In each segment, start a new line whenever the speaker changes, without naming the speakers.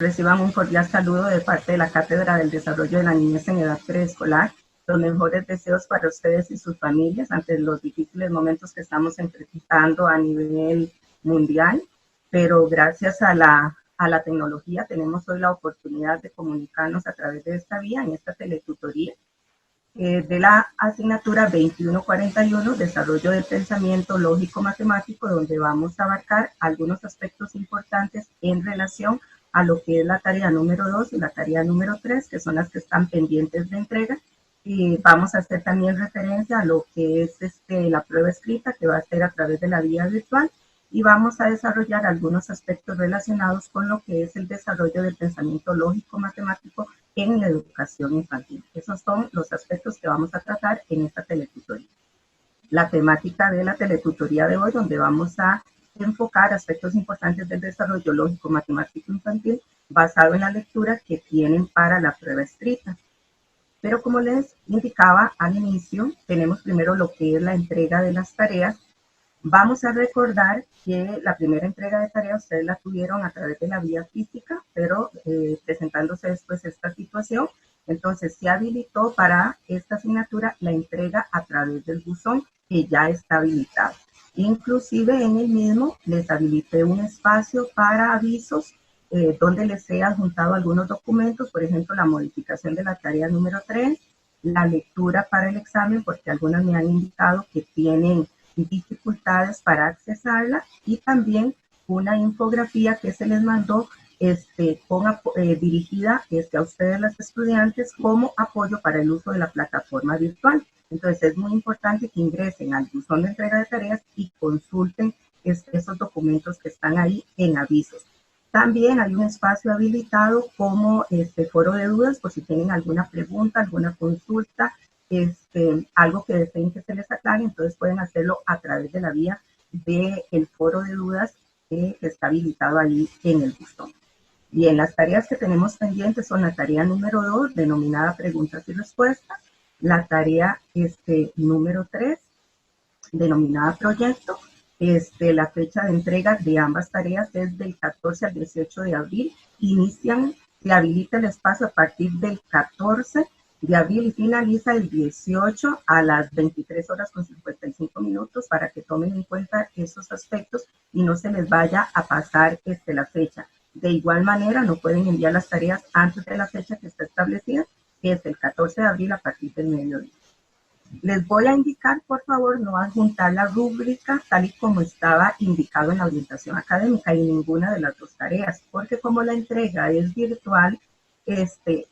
Reciban un cordial saludo de parte de la Cátedra del Desarrollo de la Niñez en Edad Preescolar. Los mejores deseos para ustedes y sus familias ante los difíciles momentos que estamos enfrentando a nivel mundial. Pero gracias a la tecnología tenemos hoy la oportunidad de comunicarnos a través de esta vía, en esta teletutoría, de la asignatura 2141, Desarrollo del Pensamiento Lógico-Matemático, donde vamos a abarcar algunos aspectos importantes en relación a lo que es la tarea número 2 y la tarea número 3, que son las que están pendientes de entrega. Y vamos a hacer también referencia a lo que es la prueba escrita, que va a ser a través de la vía virtual, y vamos a desarrollar algunos aspectos relacionados con lo que es el desarrollo del pensamiento lógico-matemático en la educación infantil. Esos son los aspectos que vamos a tratar en esta teletutoría. La temática de la teletutoría de hoy, donde vamos a enfocar aspectos importantes del desarrollo lógico-matemático infantil basado en la lectura que tienen para la prueba escrita. Pero como les indicaba al inicio, tenemos primero lo que es la entrega de las tareas. Vamos a recordar que la primera entrega de tareas ustedes la tuvieron a través de la vía física, pero presentándose después esta situación, entonces se habilitó para esta asignatura la entrega a través del buzón que ya está habilitado. Inclusive en el mismo les habilité un espacio para avisos donde les he adjuntado algunos documentos, por ejemplo, la modificación de la tarea número 3, la lectura para el examen, porque algunas me han indicado que tienen dificultades para accesarla, y también una infografía que se les mandó dirigida a ustedes los estudiantes como apoyo para el uso de la plataforma virtual. Entonces es muy importante que ingresen al buzón de entrega de tareas y consulten esos documentos que están ahí en avisos. También hay un espacio habilitado como foro de dudas, por si tienen alguna pregunta, alguna consulta, algo que deseen que se les aclare, entonces pueden hacerlo a través de la vía del foro de dudas que está habilitado ahí en el buzón. Bien, las tareas que tenemos pendientes son la tarea número 2, denominada preguntas y respuestas, la tarea número 3, denominada proyecto. La fecha de entrega de ambas tareas es del 14 al 18 de abril. Se habilita el espacio a partir del 14 de abril y finaliza el 18 a las 23 horas con 55 minutos para que tomen en cuenta esos aspectos y no se les vaya a pasar la fecha. De igual manera, no pueden enviar las tareas antes de la fecha que está establecida, que es el 14 de abril a partir del mediodía. Les voy a indicar, por favor, no adjuntar la rúbrica tal y como estaba indicado en la orientación académica y ninguna de las dos tareas, porque como la entrega es virtual,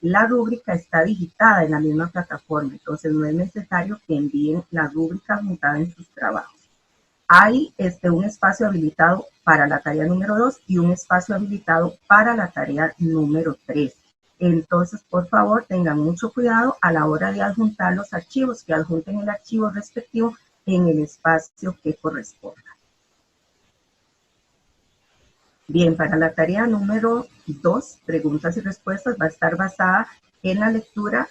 la rúbrica está digitada en la misma plataforma, entonces no es necesario que envíen la rúbrica adjuntada en sus trabajos. Hay un espacio habilitado para la tarea número 2 y un espacio habilitado para la tarea número 3. Entonces, por favor, tengan mucho cuidado a la hora de adjuntar los archivos, que adjunten el archivo respectivo en el espacio que corresponda. Bien, para la tarea número 2, preguntas y respuestas, va a estar basada en la lectura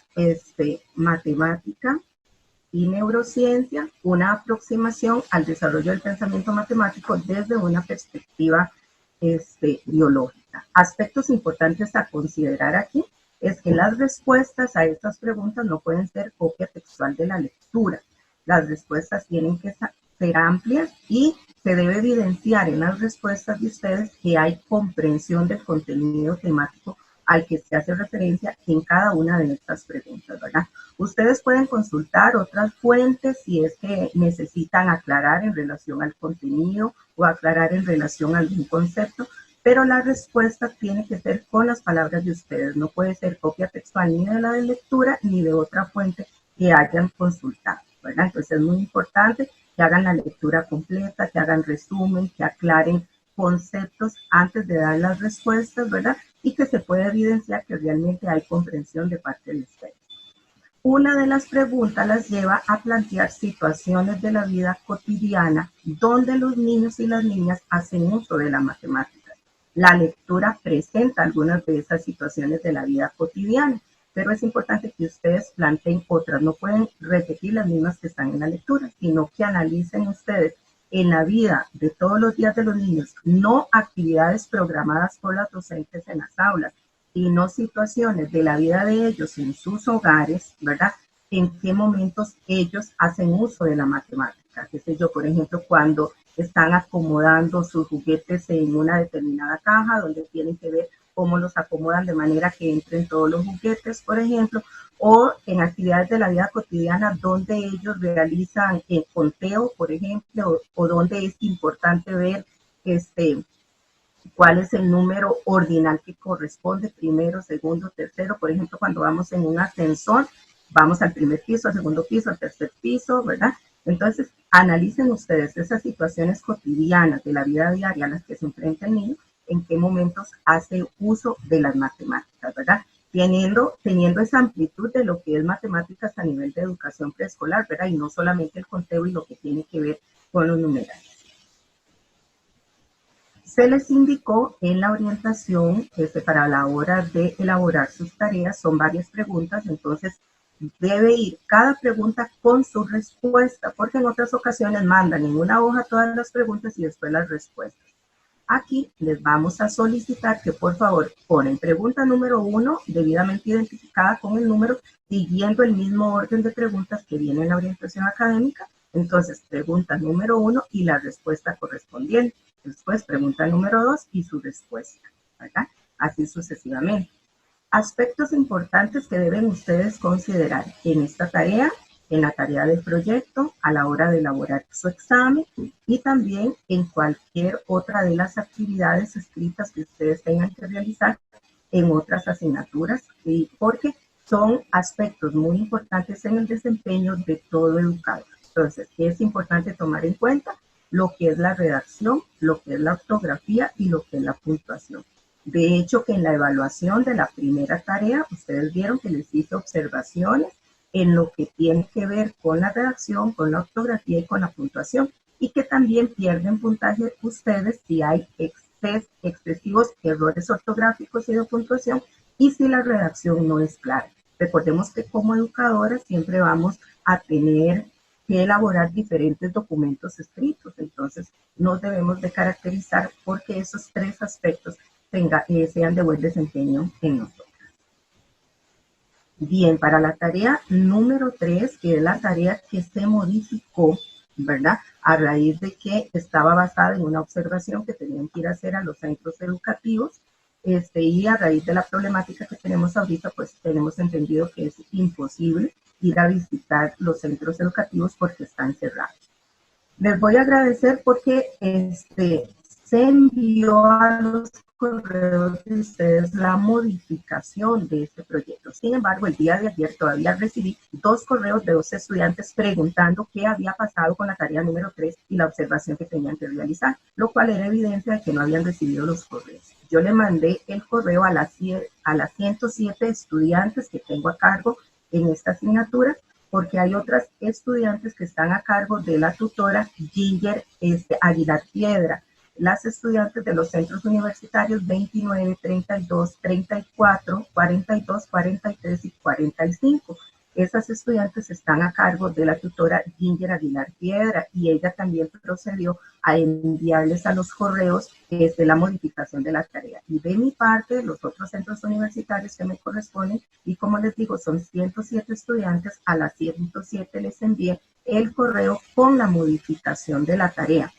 matemática y neurociencia, una aproximación al desarrollo del pensamiento matemático desde una perspectiva biológica. Aspectos importantes a considerar aquí es que las respuestas a estas preguntas no pueden ser copia textual de la lectura. Las respuestas tienen que ser amplias y se debe evidenciar en las respuestas de ustedes que hay comprensión del contenido temático al que se hace referencia en cada una de estas preguntas, ¿verdad? Ustedes pueden consultar otras fuentes si es que necesitan aclarar en relación al contenido o aclarar en relación a algún concepto, pero la respuesta tiene que ser con las palabras de ustedes. No puede ser copia textual ni de la de lectura ni de otra fuente que hayan consultado, ¿verdad? Entonces es muy importante que hagan la lectura completa, que hagan resumen, que aclaren conceptos antes de dar las respuestas, ¿verdad? Y que se pueda evidenciar que realmente hay comprensión de parte de ustedes. Una de las preguntas las lleva a plantear situaciones de la vida cotidiana donde los niños y las niñas hacen uso de la matemática. La lectura presenta algunas de esas situaciones de la vida cotidiana, pero es importante que ustedes planteen otras. No pueden repetir las mismas que están en la lectura, sino que analicen ustedes en la vida de todos los días de los niños, no actividades programadas por los docentes en las aulas, sino situaciones de la vida de ellos en sus hogares, ¿verdad? En qué momentos ellos hacen uso de la matemática. Qué sé yo, por ejemplo, cuando están acomodando sus juguetes en una determinada caja, donde tienen que ver cómo los acomodan de manera que entren todos los juguetes, por ejemplo, o en actividades de la vida cotidiana donde ellos realizan el conteo, por ejemplo, o donde es importante ver cuál es el número ordinal que corresponde, primero, segundo, tercero. Por ejemplo, cuando vamos en un ascensor, vamos al primer piso, al segundo piso, al tercer piso, ¿verdad? Entonces, analicen ustedes esas situaciones cotidianas de la vida diaria a las que se enfrenta el niño, en qué momentos hace uso de las matemáticas, ¿verdad? Teniendo esa amplitud de lo que es matemáticas a nivel de educación preescolar, ¿verdad? Y no solamente el conteo y lo que tiene que ver con los numerales. Se les indicó en la orientación para la hora de elaborar sus tareas, son varias preguntas, entonces debe ir cada pregunta con su respuesta, porque en otras ocasiones mandan en una hoja todas las preguntas y después las respuestas. Aquí les vamos a solicitar que por favor ponen pregunta número 1, debidamente identificada con el número, siguiendo el mismo orden de preguntas que viene en la orientación académica. Entonces, pregunta número 1 y la respuesta correspondiente. Después, pregunta número 2 y su respuesta, ¿verdad? Así sucesivamente. Aspectos importantes que deben ustedes considerar en esta tarea, en la tarea del proyecto, a la hora de elaborar su examen y también en cualquier otra de las actividades escritas que ustedes tengan que realizar en otras asignaturas, porque son aspectos muy importantes en el desempeño de todo educador. Entonces, es importante tomar en cuenta lo que es la redacción, lo que es la ortografía y lo que es la puntuación. De hecho, que en la evaluación de la primera tarea, ustedes vieron que les hice observaciones en lo que tiene que ver con la redacción, con la ortografía y con la puntuación, y que también pierden puntaje ustedes si hay excesivos errores ortográficos y de puntuación y si la redacción no es clara. Recordemos que como educadoras siempre vamos a tener que elaborar diferentes documentos escritos, entonces nos debemos de caracterizar porque esos tres aspectos sean de buen desempeño en nosotros. Bien, para la tarea número 3, que es la tarea que se modificó, ¿verdad? A raíz de que estaba basada en una observación que tenían que ir a hacer a los centros educativos, y a raíz de la problemática que tenemos ahorita, pues tenemos entendido que es imposible ir a visitar los centros educativos porque están cerrados. Les voy a agradecer porque se envió a los correos de ustedes la modificación de este proyecto. Sin embargo, el día de ayer todavía recibí 2 correos de 2 estudiantes preguntando qué había pasado con la tarea número 3 y la observación que tenían que realizar, lo cual era evidencia de que no habían recibido los correos. Yo le mandé el correo a las 107 estudiantes que tengo a cargo en esta asignatura, porque hay otras estudiantes que están a cargo de la tutora Ginger Aguilar Piedra. Las estudiantes de los centros universitarios 29, 32, 34, 42, 43 y 45. Esas estudiantes están a cargo de la tutora Ginger Aguilar Piedra y ella también procedió a enviarles a los correos la modificación de la tarea. Y de mi parte, los otros centros universitarios que me corresponden, y como les digo, son 107 estudiantes, a las 107 les envié el correo con la modificación de la tarea.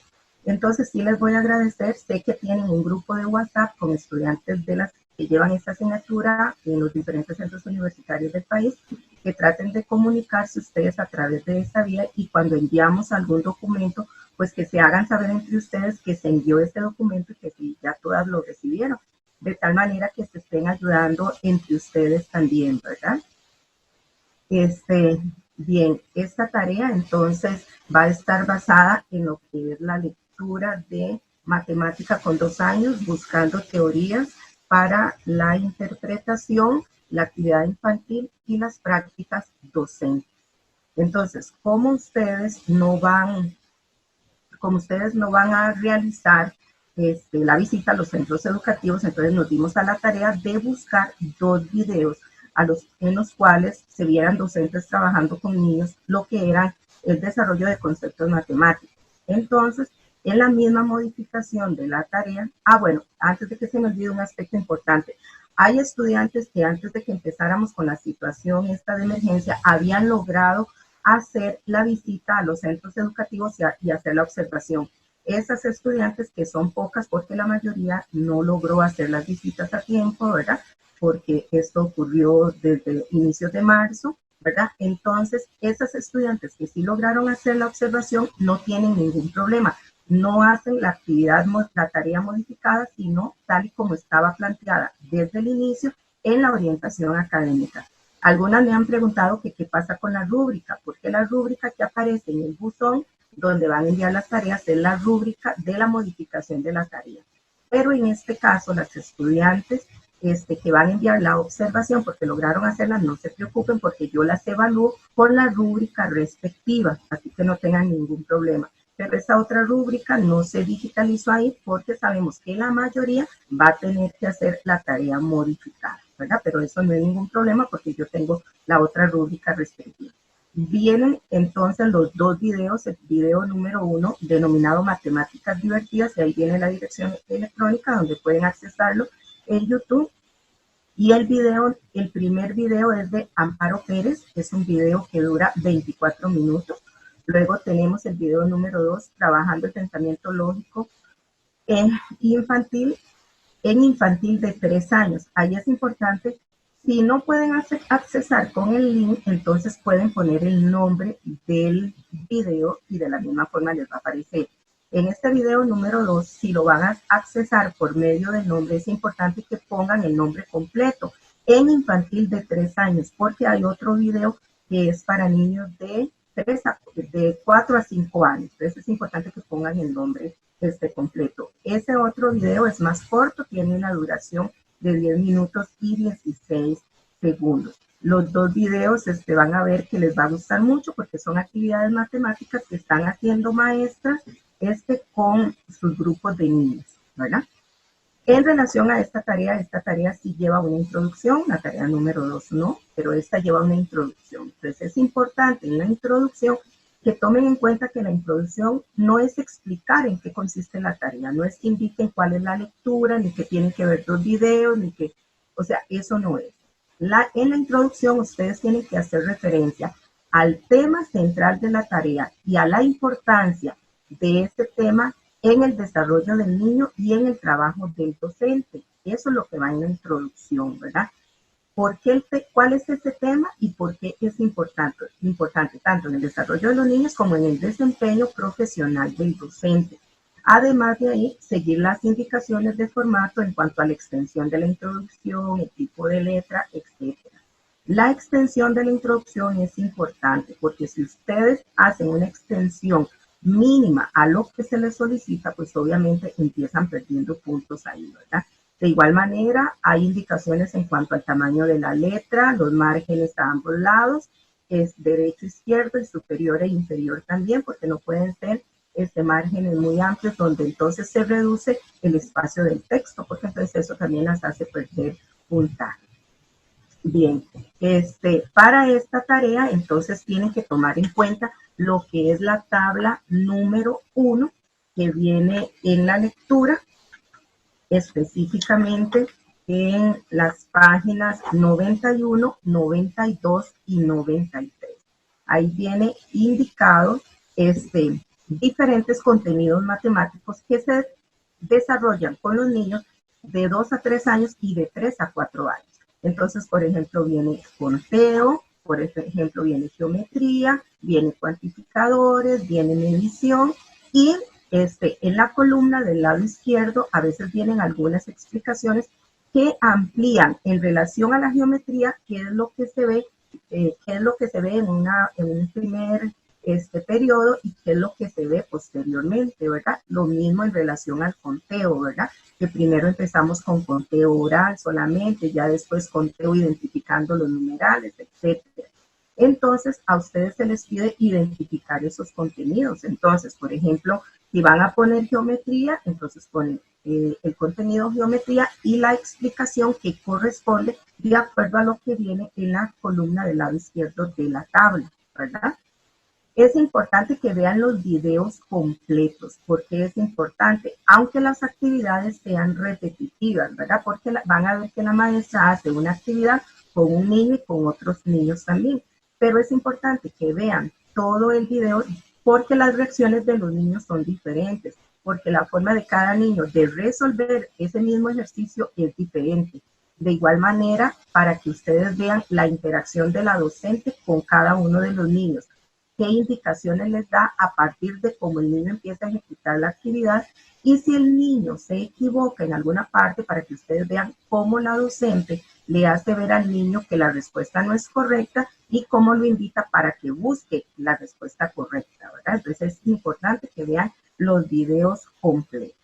Entonces sí les voy a agradecer, sé que tienen un grupo de WhatsApp con estudiantes de las que llevan esta asignatura en los diferentes centros universitarios del país, que traten de comunicarse ustedes a través de esta vía y cuando enviamos algún documento, pues que se hagan saber entre ustedes que se envió este documento y que sí, ya todas lo recibieron, de tal manera que se estén ayudando entre ustedes también, ¿verdad? Bien, esta tarea entonces va a estar basada en lo que es la lectura de matemática con 2 años, buscando teorías para la interpretación, la actividad infantil y las prácticas docentes. Entonces, como ustedes no van a realizar la visita a los centros educativos, entonces nos dimos a la tarea de buscar 2 videos en los cuales se vieran docentes trabajando con niños lo que era el desarrollo de conceptos matemáticos. Entonces, en la misma modificación de la tarea, bueno, antes de que se me olvide un aspecto importante, hay estudiantes que antes de que empezáramos con la situación esta de emergencia, habían logrado hacer la visita a los centros educativos y hacer la observación. Esas estudiantes, que son pocas porque la mayoría no logró hacer las visitas a tiempo, ¿verdad? Porque esto ocurrió desde inicios de marzo, ¿verdad? Entonces, esas estudiantes que sí lograron hacer la observación no tienen ningún problema. No hacen la actividad, la tarea modificada, sino tal y como estaba planteada desde el inicio en la orientación académica. Algunas me han preguntado que qué pasa con la rúbrica, porque la rúbrica que aparece en el buzón donde van a enviar las tareas es la rúbrica de la modificación de la tarea. Pero en este caso, las estudiantes que van a enviar la observación porque lograron hacerla, no se preocupen porque yo las evalúo con la rúbrica respectiva, así que no tengan ningún problema. Pero esa otra rúbrica no se digitalizó ahí porque sabemos que la mayoría va a tener que hacer la tarea modificada, ¿verdad? Pero eso no es ningún problema porque yo tengo la otra rúbrica respectiva. Vienen entonces los dos videos, el video número 1 denominado Matemáticas Divertidas, y ahí viene la dirección electrónica donde pueden accesarlo en YouTube. Y el primer video es de Amparo Pérez, es un video que dura 24 minutos. Luego tenemos el video número 2, Trabajando el Pensamiento Lógico en infantil de 3 años. Ahí es importante, si no pueden accesar con el link, entonces pueden poner el nombre del video y de la misma forma les va a aparecer. En este video número 2, si lo van a accesar por medio del nombre, es importante que pongan el nombre completo en infantil de 3 años, porque hay otro video que es para niños de 4 a 5 años. Entonces es importante que pongan el nombre completo. Ese otro video es más corto, tiene una duración de 10 minutos y 16 segundos. Los dos videos van a ver que les va a gustar mucho porque son actividades matemáticas que están haciendo maestras con sus grupos de niños, ¿verdad? En relación a esta tarea sí lleva una introducción, la tarea número 2 no, pero esta lleva una introducción. Entonces es importante en la introducción que tomen en cuenta que la introducción no es explicar en qué consiste la tarea, no es que indiquen cuál es la lectura, ni que tienen que ver dos videos, ni que, o sea, eso no es. En la introducción ustedes tienen que hacer referencia al tema central de la tarea y a la importancia de este tema en el desarrollo del niño y en el trabajo del docente. Eso es lo que va en la introducción, ¿verdad? ¿Cuál es ese tema y por qué es importante tanto en el desarrollo de los niños como en el desempeño profesional del docente? Además de ahí, seguir las indicaciones de formato en cuanto a la extensión de la introducción, el tipo de letra, etc. La extensión de la introducción es importante porque si ustedes hacen una extensión mínima a lo que se les solicita, pues obviamente empiezan perdiendo puntos ahí, ¿verdad? De igual manera, hay indicaciones en cuanto al tamaño de la letra, los márgenes a ambos lados, es derecho, izquierdo y superior e inferior también, porque no pueden ser márgenes muy amplios donde entonces se reduce el espacio del texto, porque entonces eso también las hace perder puntaje. Bien, para esta tarea entonces tienen que tomar en cuenta lo que es la tabla número 1 que viene en la lectura, específicamente en las páginas 91, 92 y 93. Ahí viene indicado diferentes contenidos matemáticos que se desarrollan con los niños de 2 a 3 años y de 3 a 4 años. Entonces, por ejemplo, viene conteo, por ejemplo, viene geometría, viene cuantificadores, viene medición y en la columna del lado izquierdo a veces vienen algunas explicaciones que amplían en relación a la geometría qué es lo que se ve, en un primer periodo y qué es lo que se ve posteriormente, ¿verdad? Lo mismo en relación al conteo, ¿verdad? Que primero empezamos con conteo oral solamente, ya después conteo identificando los numerales, etcétera. Entonces, a ustedes se les pide identificar esos contenidos. Entonces, por ejemplo, si van a poner geometría, entonces ponen el contenido geometría y la explicación que corresponde de acuerdo a lo que viene en la columna del lado izquierdo de la tabla, ¿verdad? Es importante que vean los videos completos. ¿Por qué es importante? Aunque las actividades sean repetitivas, ¿verdad? Porque van a ver que la maestra hace una actividad con un niño y con otros niños también. Pero es importante que vean todo el video porque las reacciones de los niños son diferentes, porque la forma de cada niño de resolver ese mismo ejercicio es diferente. De igual manera, para que ustedes vean la interacción de la docente con cada uno de los niños, qué indicaciones les da a partir de cómo el niño empieza a ejecutar la actividad y si el niño se equivoca en alguna parte para que ustedes vean cómo la docente le hace ver al niño que la respuesta no es correcta y cómo lo invita para que busque la respuesta correcta, ¿verdad? Entonces es importante que vean los videos completos.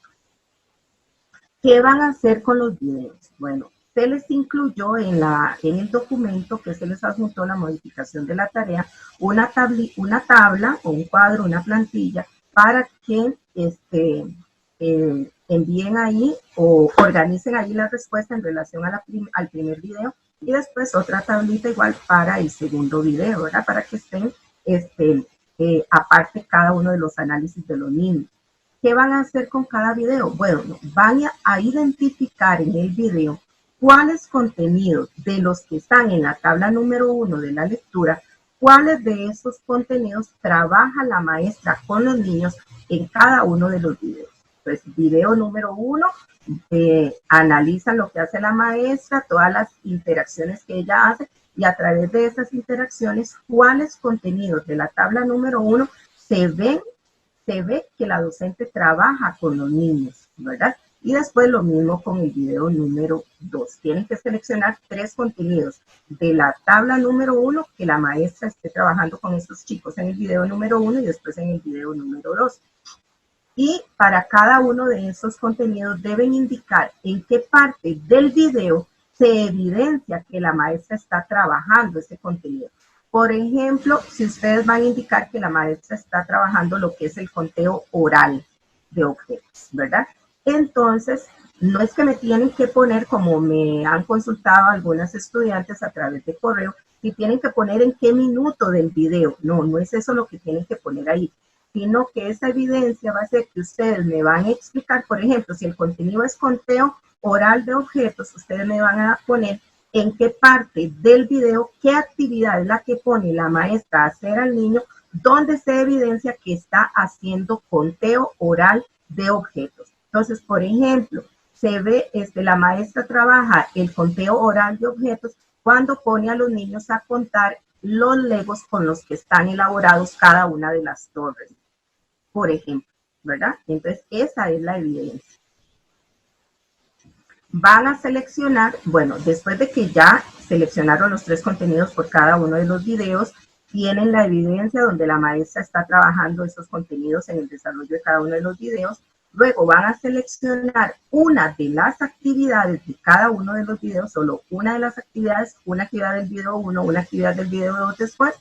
¿Qué van a hacer con los videos? Bueno, se les incluyó en el documento que se les adjuntó la modificación de la tarea, una tabla o un cuadro, una plantilla, para que envíen ahí o organicen ahí la respuesta en relación a al primer video y después otra tablita igual para el segundo video, ¿verdad? Para que estén aparte cada uno de los análisis de los niños. ¿Qué van a hacer con cada video? Bueno, van a identificar en el video cuáles contenidos de los que están en la tabla número 1 de la lectura, cuáles de esos contenidos trabaja la maestra con los niños en cada uno de los videos. Entonces, video número 1, analizan lo que hace la maestra, todas las interacciones que ella hace y a través de esas interacciones, cuáles contenidos de la tabla número 1 se ve que la docente trabaja con los niños, ¿verdad? Y después lo mismo con el video número 2. Tienen que seleccionar 3 contenidos de la tabla número 1 que la maestra esté trabajando con estos chicos en el video número 1 y después en el video número 2. Y para cada uno de esos contenidos deben indicar en qué parte del video se evidencia que la maestra está trabajando ese contenido. Por ejemplo, si ustedes van a indicar que la maestra está trabajando lo que es el conteo oral de objetos, ¿verdad? Entonces, no es que me tienen que poner, como me han consultado algunas estudiantes a través de correo, si tienen que poner en qué minuto del video. No, no es eso lo que tienen que poner ahí, sino que esa evidencia va a ser que ustedes me van a explicar, por ejemplo, si el contenido es conteo oral de objetos, ustedes me van a poner en qué parte del video, qué actividad es la que pone la maestra a hacer al niño, donde se evidencia que está haciendo conteo oral de objetos. Entonces, por ejemplo, se ve, la maestra trabaja el conteo oral de objetos cuando pone a los niños a contar los legos con los que están elaborados cada una de las torres, por ejemplo, ¿verdad? Entonces, esa es la evidencia. Van a seleccionar, bueno, después de que ya seleccionaron los 3 contenidos por cada uno de los videos, tienen la evidencia donde la maestra está trabajando esos contenidos en el desarrollo de cada uno de los videos. Luego van a seleccionar una de las actividades de cada uno de los videos, solo una de las actividades, una actividad del video 1, una actividad del video 2 después,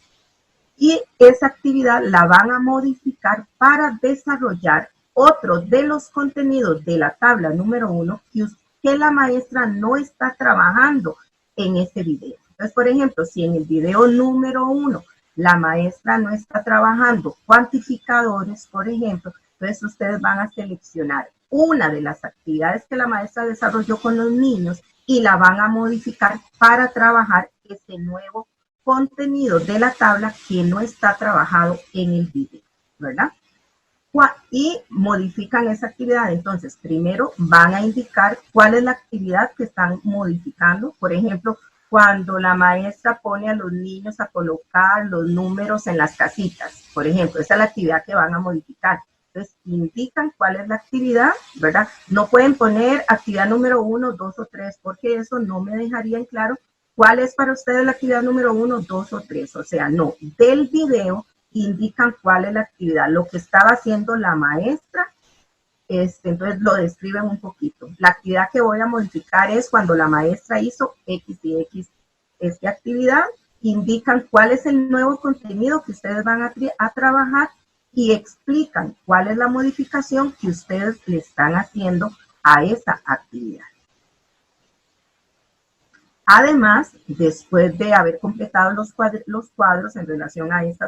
y esa actividad la van a modificar para desarrollar otro de los contenidos de la tabla número 1 que la maestra no está trabajando en este video. Entonces, por ejemplo, si en el video número 1 la maestra no está trabajando cuantificadores, por ejemplo, entonces ustedes van a seleccionar una de las actividades que la maestra desarrolló con los niños y la van a modificar para trabajar ese nuevo contenido de la tabla que no está trabajado en el video, ¿verdad? Y modifican esa actividad. Entonces, primero van a indicar cuál es la actividad que están modificando. Por ejemplo, cuando la maestra pone a los niños a colocar los números en las casitas, por ejemplo, esa es la actividad que van a modificar. Entonces, indican cuál es la actividad, ¿verdad? No pueden poner actividad número 1, 2 o 3, porque eso no me dejaría en claro cuál es para ustedes la actividad número 1, 2 o 3. O sea, no, del video indican cuál es la actividad, lo que estaba haciendo la maestra, entonces lo describen un poquito. La actividad que voy a modificar es cuando la maestra hizo X y X actividad, indican cuál es el nuevo contenido que ustedes van a trabajar y explican cuál es la modificación que ustedes le están haciendo a esa actividad. Además, después de haber completado los cuadros en relación a esta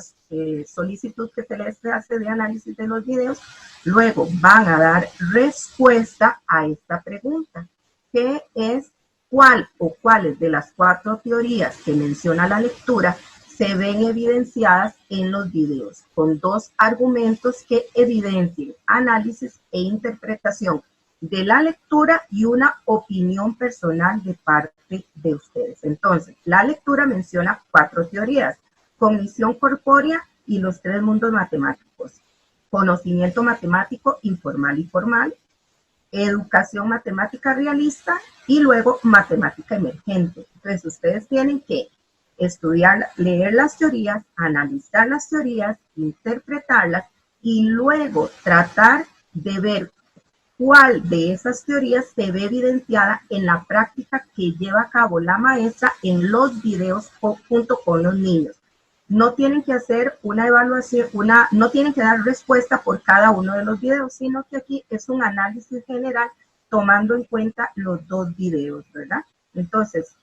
solicitud que se les hace de análisis de los videos, luego van a dar respuesta a esta pregunta, que es cuál o cuáles de las 4 teorías que menciona la lectura se ven evidenciadas en los videos, con 2 argumentos que evidencien análisis e interpretación de la lectura y una opinión personal de parte de ustedes. Entonces, la lectura menciona 4 teorías: cognición corpórea y los 3 mundos matemáticos, conocimiento matemático informal y formal, educación matemática realista y luego matemática emergente. Entonces, ustedes tienen que estudiar, leer las teorías, analizar las teorías, interpretarlas y luego tratar de ver cuál de esas teorías se ve evidenciada en la práctica que lleva a cabo la maestra en los videos junto con los niños. No tienen que hacer una evaluación, no tienen que dar respuesta por cada uno de los videos, sino que aquí es un análisis general tomando en cuenta los 2 videos, ¿verdad? Entonces,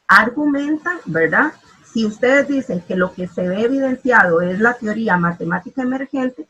argumentan, ¿verdad? Si ustedes dicen que lo que se ve evidenciado es la teoría matemática emergente,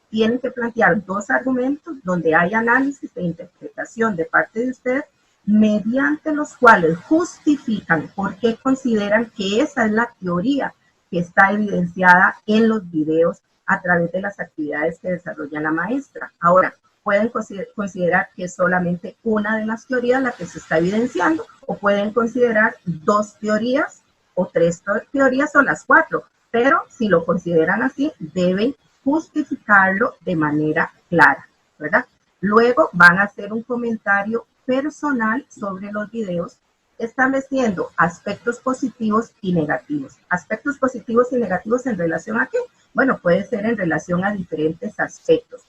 tienen que plantear 2 argumentos donde hay análisis e interpretación de parte de ustedes, mediante los cuales justifican por qué consideran que esa es la teoría que está evidenciada en los videos a través de las actividades que desarrolla la maestra. Ahora, pueden considerar que es solamente una de las teorías la que se está evidenciando, o pueden considerar 2 teorías o 3 teorías o las 4, pero si lo consideran así, deben justificarlo de manera clara, ¿verdad? Luego van a hacer un comentario personal sobre los videos, estableciendo aspectos positivos y negativos. Aspectos positivos y negativos en relación a qué? Bueno, puede ser en relación a diferentes aspectos.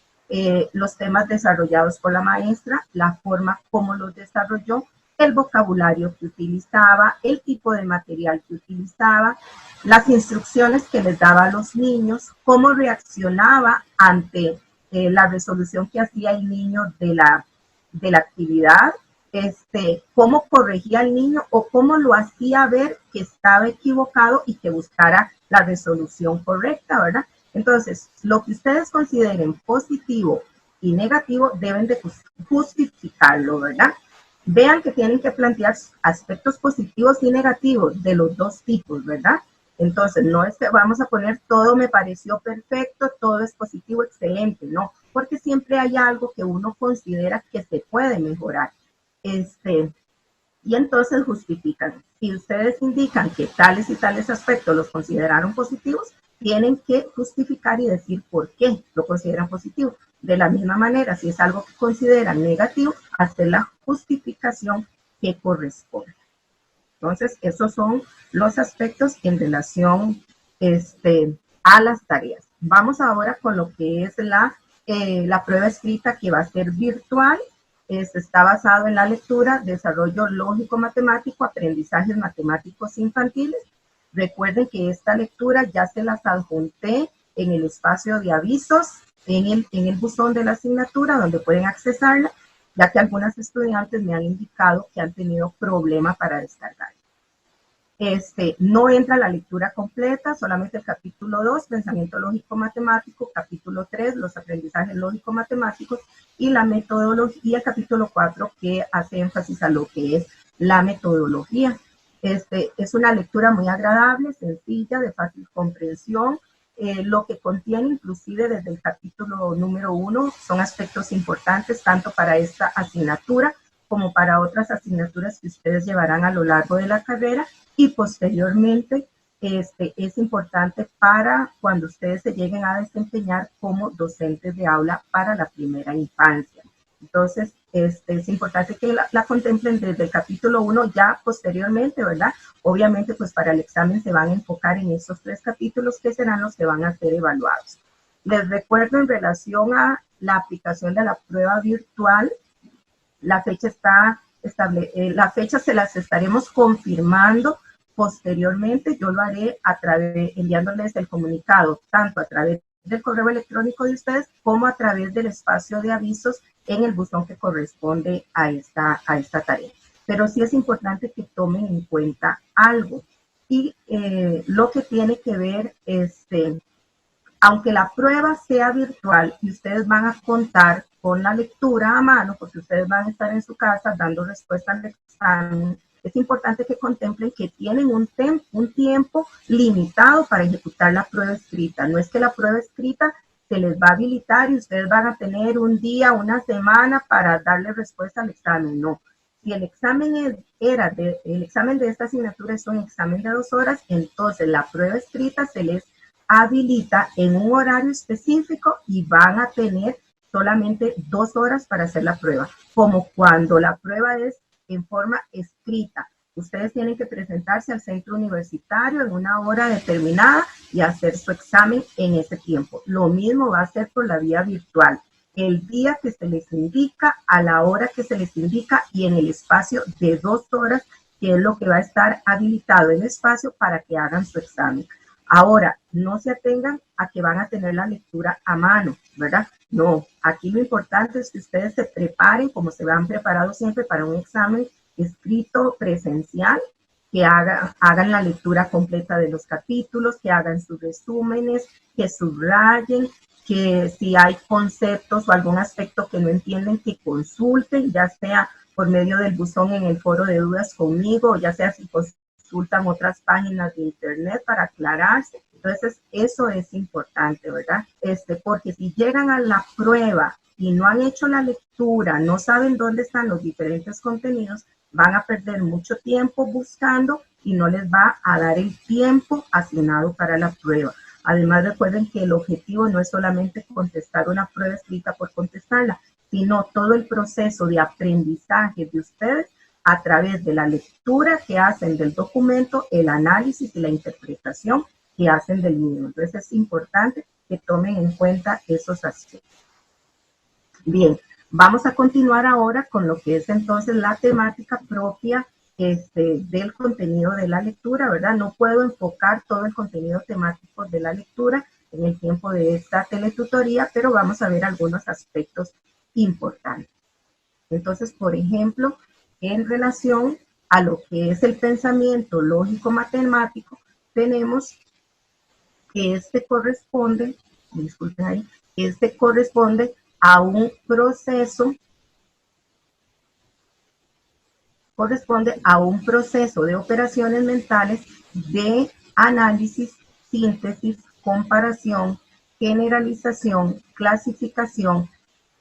Los temas desarrollados por la maestra, la forma como los desarrolló, el vocabulario que utilizaba, el tipo de material que utilizaba, las instrucciones que les daba a los niños, cómo reaccionaba ante la resolución que hacía el niño de la actividad, cómo corregía al niño o cómo lo hacía ver que estaba equivocado y que buscara la resolución correcta, ¿verdad? Entonces, lo que ustedes consideren positivo y negativo deben de justificarlo, ¿verdad? Vean que tienen que plantear aspectos positivos y negativos de los 2 tipos, ¿verdad? Entonces, no es que vamos a poner todo me pareció perfecto, todo es positivo, excelente, no, porque siempre hay algo que uno considera que se puede mejorar. Y entonces justifican. Si ustedes indican que tales y tales aspectos los consideraron positivos, tienen que justificar y decir por qué lo consideran positivo. De la misma manera, si es algo que consideran negativo, hacer la justificación que corresponde. Entonces, esos son los aspectos en relación a las tareas. Vamos ahora con lo que es la prueba escrita, que va a ser virtual. Está basado en la lectura, desarrollo lógico-matemático, aprendizajes matemáticos infantiles. Recuerden que esta lectura ya se las adjunté en el espacio de avisos, en el buzón de la asignatura, donde pueden accesarla, ya que algunas estudiantes me han indicado que han tenido problema para descargar. No entra la lectura completa, solamente el capítulo 2, pensamiento lógico-matemático, capítulo 3, los aprendizajes lógico-matemáticos, y la metodología, y el capítulo 4, que hace énfasis a lo que es la metodología. Es una lectura muy agradable, sencilla, de fácil comprensión. Lo que contiene, inclusive desde el capítulo número 1, son aspectos importantes tanto para esta asignatura como para otras asignaturas que ustedes llevarán a lo largo de la carrera, y posteriormente es importante para cuando ustedes se lleguen a desempeñar como docentes de aula para la primera infancia. Entonces, es importante que la contemplen desde el capítulo 1, ya posteriormente, ¿verdad? Obviamente, pues para el examen se van a enfocar en estos 3 capítulos que serán los que van a ser evaluados. Les recuerdo en relación a la aplicación de la prueba virtual, la fecha la fecha se las estaremos confirmando posteriormente. Yo lo haré enviándoles el comunicado tanto a través del correo electrónico de ustedes como a través del espacio de avisos en el buzón que corresponde a esta tarea. pero sí es importante que tomen en cuenta algo. Y lo que tiene que ver, aunque la prueba sea virtual y ustedes van a contar con la lectura a mano, porque ustedes van a estar en su casa dando respuesta al examen, es importante que contemplen que tienen un tiempo limitado para ejecutar la prueba escrita. No es que la prueba escrita se les va a habilitar y ustedes van a tener un día, una semana para darle respuesta al examen. No. Si el examen el examen de esta asignatura es un examen de 2 horas, entonces la prueba escrita se les habilita en un horario específico y van a tener solamente 2 horas para hacer la prueba, como cuando la prueba es en forma escrita. Ustedes tienen que presentarse al centro universitario en una hora determinada y hacer su examen en ese tiempo. Lo mismo va a ser por la vía virtual. El día que se les indica, a la hora que se les indica y en el espacio de 2 horas, que es lo que va a estar habilitado el espacio para que hagan su examen. Ahora, no se atengan a que van a tener la lectura a mano, ¿verdad? No, aquí lo importante es que ustedes se preparen como se han preparado siempre para un examen escrito presencial, que hagan la lectura completa de los capítulos, que hagan sus resúmenes, que subrayen, que si hay conceptos o algún aspecto que no entienden, que consulten, ya sea por medio del buzón en el foro de dudas conmigo, o ya sea si consultan otras páginas de internet para aclararse. Entonces, eso es importante, ¿verdad? Porque si llegan a la prueba y no han hecho la lectura, no saben dónde están los diferentes contenidos, van a perder mucho tiempo buscando y no les va a dar el tiempo asignado para la prueba. Además, recuerden que el objetivo no es solamente contestar una prueba escrita por contestarla, sino todo el proceso de aprendizaje de ustedes a través de la lectura que hacen del documento, el análisis y la interpretación que hacen del mismo. Entonces es importante que tomen en cuenta esos aspectos. Bien, vamos a continuar ahora con lo que es entonces la temática propia del contenido de la lectura, ¿verdad? No puedo enfocar todo el contenido temático de la lectura en el tiempo de esta teletutoría, pero vamos a ver algunos aspectos importantes. Entonces, por ejemplo, en relación a lo que es el pensamiento lógico-matemático, tenemos que disculpen ahí, corresponde a un proceso de operaciones mentales de análisis, síntesis, comparación, generalización, clasificación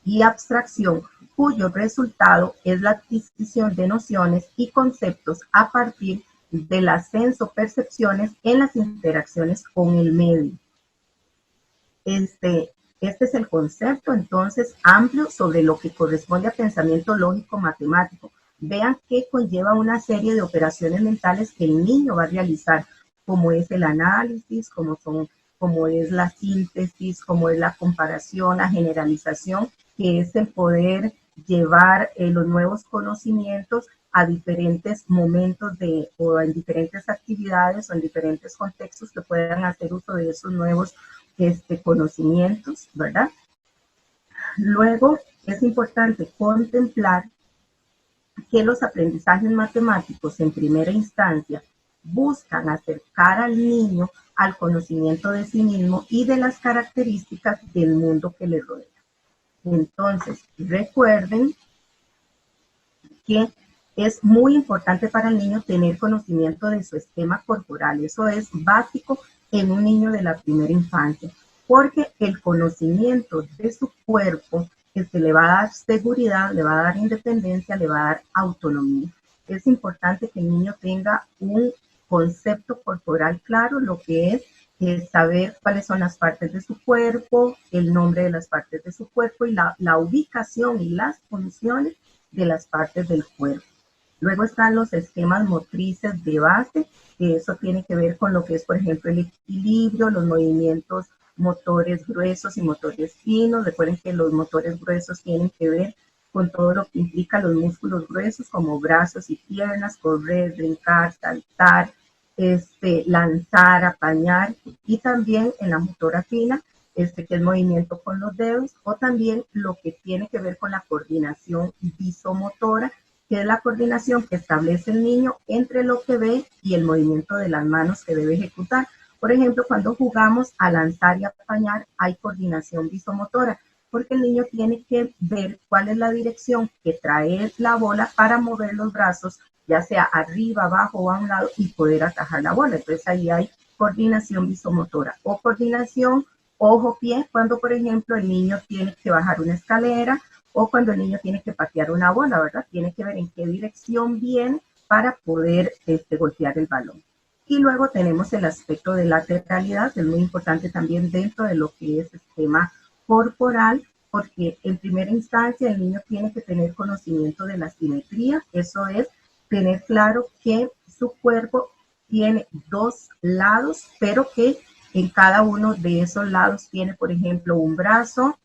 y abstracción, cuyo resultado es la adquisición de nociones y conceptos a partir de las sensopercepciones en las interacciones con el medio. Este es el concepto entonces amplio sobre lo que corresponde a pensamiento lógico matemático. Vean que conlleva una serie de operaciones mentales que el niño va a realizar, como es el análisis, como es la síntesis, como es la comparación, la generalización, que es el poder llevar los nuevos conocimientos a diferentes momentos o en diferentes actividades o en diferentes contextos que puedan hacer uso de esos nuevos conocimientos, ¿verdad? Luego es importante contemplar que los aprendizajes matemáticos en primera instancia buscan acercar al niño al conocimiento de sí mismo y de las características del mundo que le rodea. Entonces, recuerden que es muy importante para el niño tener conocimiento de su esquema corporal. Eso es básico en un niño de la primera infancia, porque el conocimiento de su cuerpo le va a dar seguridad, le va a dar independencia, le va a dar autonomía. Es importante que el niño tenga un concepto corporal claro, lo que es saber cuáles son las partes de su cuerpo, el nombre de las partes de su cuerpo y la ubicación y las funciones de las partes del cuerpo. Luego están los esquemas motrices de base, que eso tiene que ver con lo que es, por ejemplo, el equilibrio, los movimientos motores gruesos y motores finos. Recuerden que los motores gruesos tienen que ver con todo lo que implica los músculos gruesos, como brazos y piernas, correr, brincar, saltar, lanzar, apañar, y también en la motora fina, que es movimiento con los dedos, o también lo que tiene que ver con la coordinación visomotora, que es la coordinación que establece el niño entre lo que ve y el movimiento de las manos que debe ejecutar. Por ejemplo, cuando jugamos a lanzar y a apañar, hay coordinación visomotora, porque el niño tiene que ver cuál es la dirección que trae la bola para mover los brazos, ya sea arriba, abajo o a un lado, y poder atajar la bola. Entonces ahí hay coordinación visomotora o coordinación ojo-pie, cuando por ejemplo el niño tiene que bajar una escalera o cuando el niño tiene que patear una bola, ¿verdad? Tiene que ver en qué dirección viene para poder golpear el balón. Y luego tenemos el aspecto de lateralidad, que es muy importante también dentro de lo que es esquema corporal, porque en primera instancia el niño tiene que tener conocimiento de la simetría, eso es tener claro que su cuerpo tiene dos lados, pero que en cada uno de esos lados tiene, por ejemplo, un brazo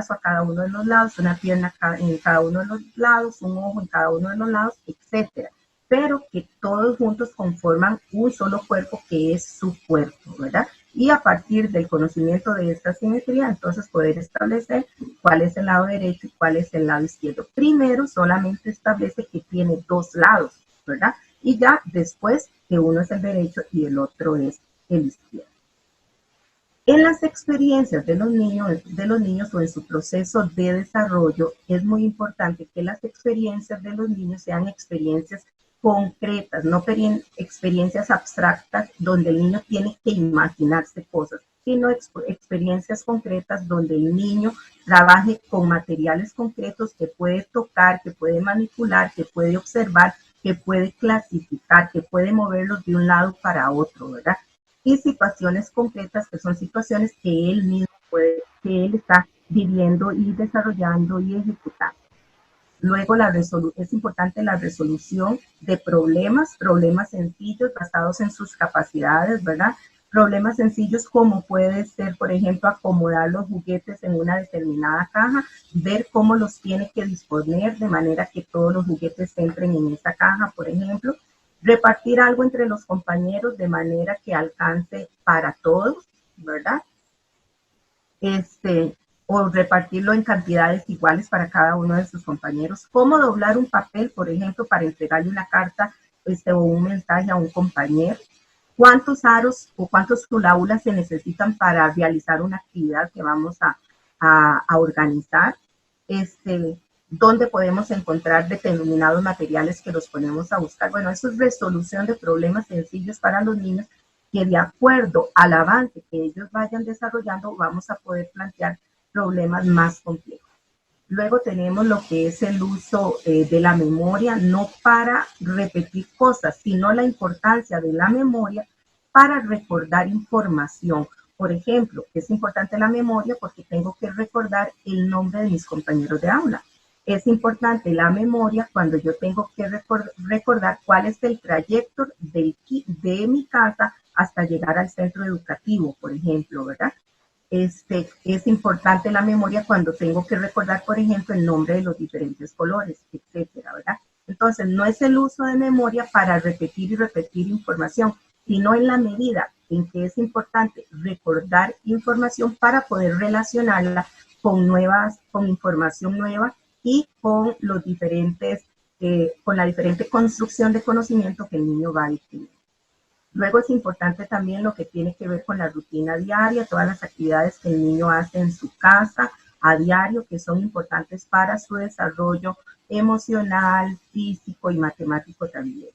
a cada uno de los lados, una pierna en cada uno de los lados, un ojo en cada uno de los lados, etcétera. Pero que todos juntos conforman un solo cuerpo que es su cuerpo, ¿verdad? Y a partir del conocimiento de esta simetría, entonces poder establecer cuál es el lado derecho y cuál es el lado izquierdo. Primero solamente establece que tiene dos lados, ¿verdad? Y ya después que uno es el derecho y el otro es el izquierdo. En las experiencias de los niños o en su proceso de desarrollo, es muy importante que las experiencias de los niños sean experiencias concretas, no experiencias abstractas donde el niño tiene que imaginarse cosas, sino experiencias concretas donde el niño trabaje con materiales concretos que puede tocar, que puede manipular, que puede observar, que puede clasificar, que puede moverlos de un lado para otro, ¿verdad? Y situaciones concretas que son situaciones que él mismo que él está viviendo y desarrollando y ejecutando. Luego es importante la resolución de problemas sencillos basados en sus capacidades, ¿verdad? Problemas sencillos como puede ser, por ejemplo, acomodar los juguetes en una determinada caja, ver cómo los tiene que disponer de manera que todos los juguetes entren en esa caja, por ejemplo. Repartir algo entre los compañeros de manera que alcance para todos, ¿verdad? O repartirlo en cantidades iguales para cada uno de sus compañeros. Cómo doblar un papel, por ejemplo, para entregarle una carta o un mensaje a un compañero. Cuántos aros o cuántos aulas se necesitan para realizar una actividad que vamos a organizar. Dónde podemos encontrar determinados materiales que los ponemos a buscar. Bueno, eso es resolución de problemas sencillos para los niños que de acuerdo al avance que ellos vayan desarrollando vamos a poder plantear problemas más complejos. Luego tenemos lo que es el uso de la memoria, no para repetir cosas, sino la importancia de la memoria para recordar información. Por ejemplo, es importante la memoria porque tengo que recordar el nombre de mis compañeros de aula. Es importante la memoria cuando yo tengo que recordar cuál es el trayecto de mi casa hasta llegar al centro educativo, por ejemplo, ¿verdad? Es importante la memoria cuando tengo que recordar, por ejemplo, el nombre de los diferentes colores, etcétera, ¿verdad? Entonces, no es el uso de memoria para repetir y repetir información, sino en la medida en que es importante recordar información para poder relacionarla con información nueva y con los con la diferente construcción de conocimiento que el niño va a adquirir. Luego es importante también lo que tiene que ver con la rutina diaria, todas las actividades que el niño hace en su casa a diario, que son importantes para su desarrollo emocional, físico y matemático también.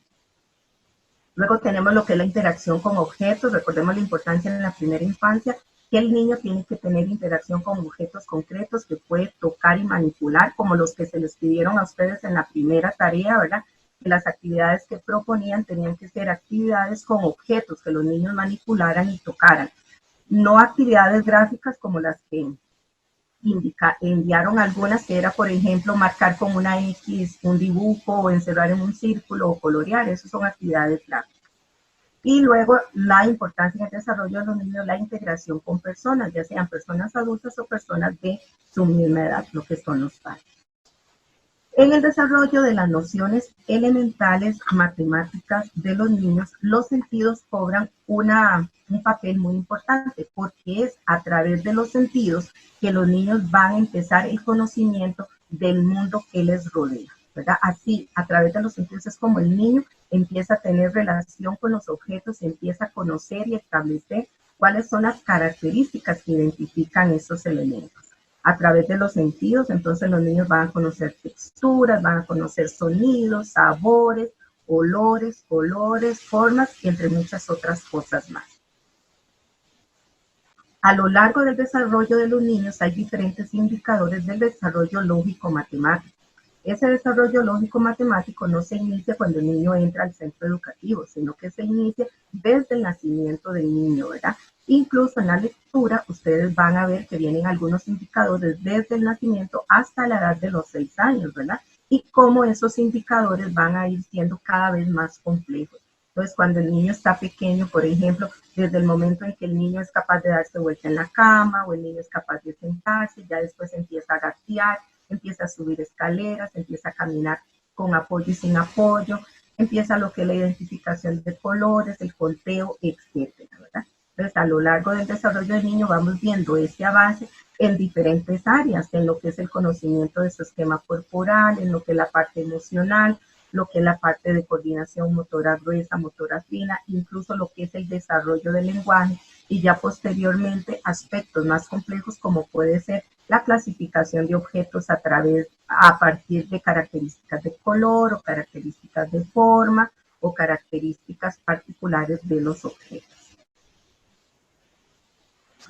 Luego tenemos lo que es la interacción con objetos. Recordemos la importancia en la primera infancia, que el niño tiene que tener interacción con objetos concretos que puede tocar y manipular, como los que se les pidieron a ustedes en la primera tarea, ¿verdad? Que las actividades que proponían tenían que ser actividades con objetos que los niños manipularan y tocaran. No actividades gráficas como las que enviaron algunas, que era, por ejemplo, marcar con una X un dibujo o encerrar en un círculo o colorear. Esas son actividades gráficas. Y luego la importancia en el desarrollo de los niños, la integración con personas, ya sean personas adultas o personas de su misma edad, lo que son los padres. En el desarrollo de las nociones elementales matemáticas de los niños, los sentidos cobran un papel muy importante porque es a través de los sentidos que los niños van a empezar el conocimiento del mundo que les rodea. ¿verdad? Así, a través de los sentidos es como el niño empieza a tener relación con los objetos, empieza a conocer y establecer cuáles son las características que identifican esos elementos. A través de los sentidos, entonces los niños van a conocer texturas, van a conocer sonidos, sabores, olores, colores, formas, y entre muchas otras cosas más. A lo largo del desarrollo de los niños hay diferentes indicadores del desarrollo lógico-matemático. Ese desarrollo lógico-matemático no se inicia cuando el niño entra al centro educativo, sino que se inicia desde el nacimiento del niño, ¿verdad? Incluso en la lectura, ustedes van a ver que vienen algunos indicadores desde el nacimiento hasta la edad de los 6 años, ¿verdad? Y cómo esos indicadores van a ir siendo cada vez más complejos. Entonces, cuando el niño está pequeño, por ejemplo, desde el momento en que el niño es capaz de darse vuelta en la cama o el niño es capaz de sentarse, ya después empieza a gatear, empieza a subir escaleras, empieza a caminar con apoyo y sin apoyo, empieza lo que es la identificación de colores, el conteo, etcétera, ¿verdad? Entonces, a lo largo del desarrollo del niño vamos viendo este avance en diferentes áreas, en lo que es el conocimiento de su esquema corporal, en lo que es la parte emocional, lo que es la parte de coordinación motora gruesa, motora fina, incluso lo que es el desarrollo del lenguaje y ya posteriormente aspectos más complejos como puede ser la clasificación de objetos a partir de características de color o características de forma o características particulares de los objetos.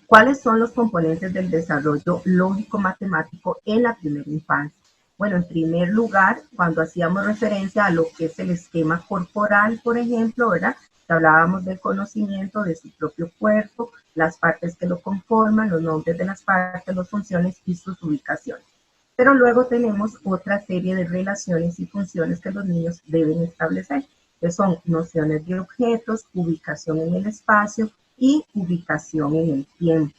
¿Cuáles son los componentes del desarrollo lógico-matemático en la primera infancia? Bueno, en primer lugar, cuando hacíamos referencia a lo que es el esquema corporal, por ejemplo, ¿verdad? Hablábamos del conocimiento de su propio cuerpo, las partes que lo conforman, los nombres de las partes, las funciones y sus ubicaciones. Pero luego tenemos otra serie de relaciones y funciones que los niños deben establecer, que son nociones de objetos, ubicación en el espacio y ubicación en el tiempo.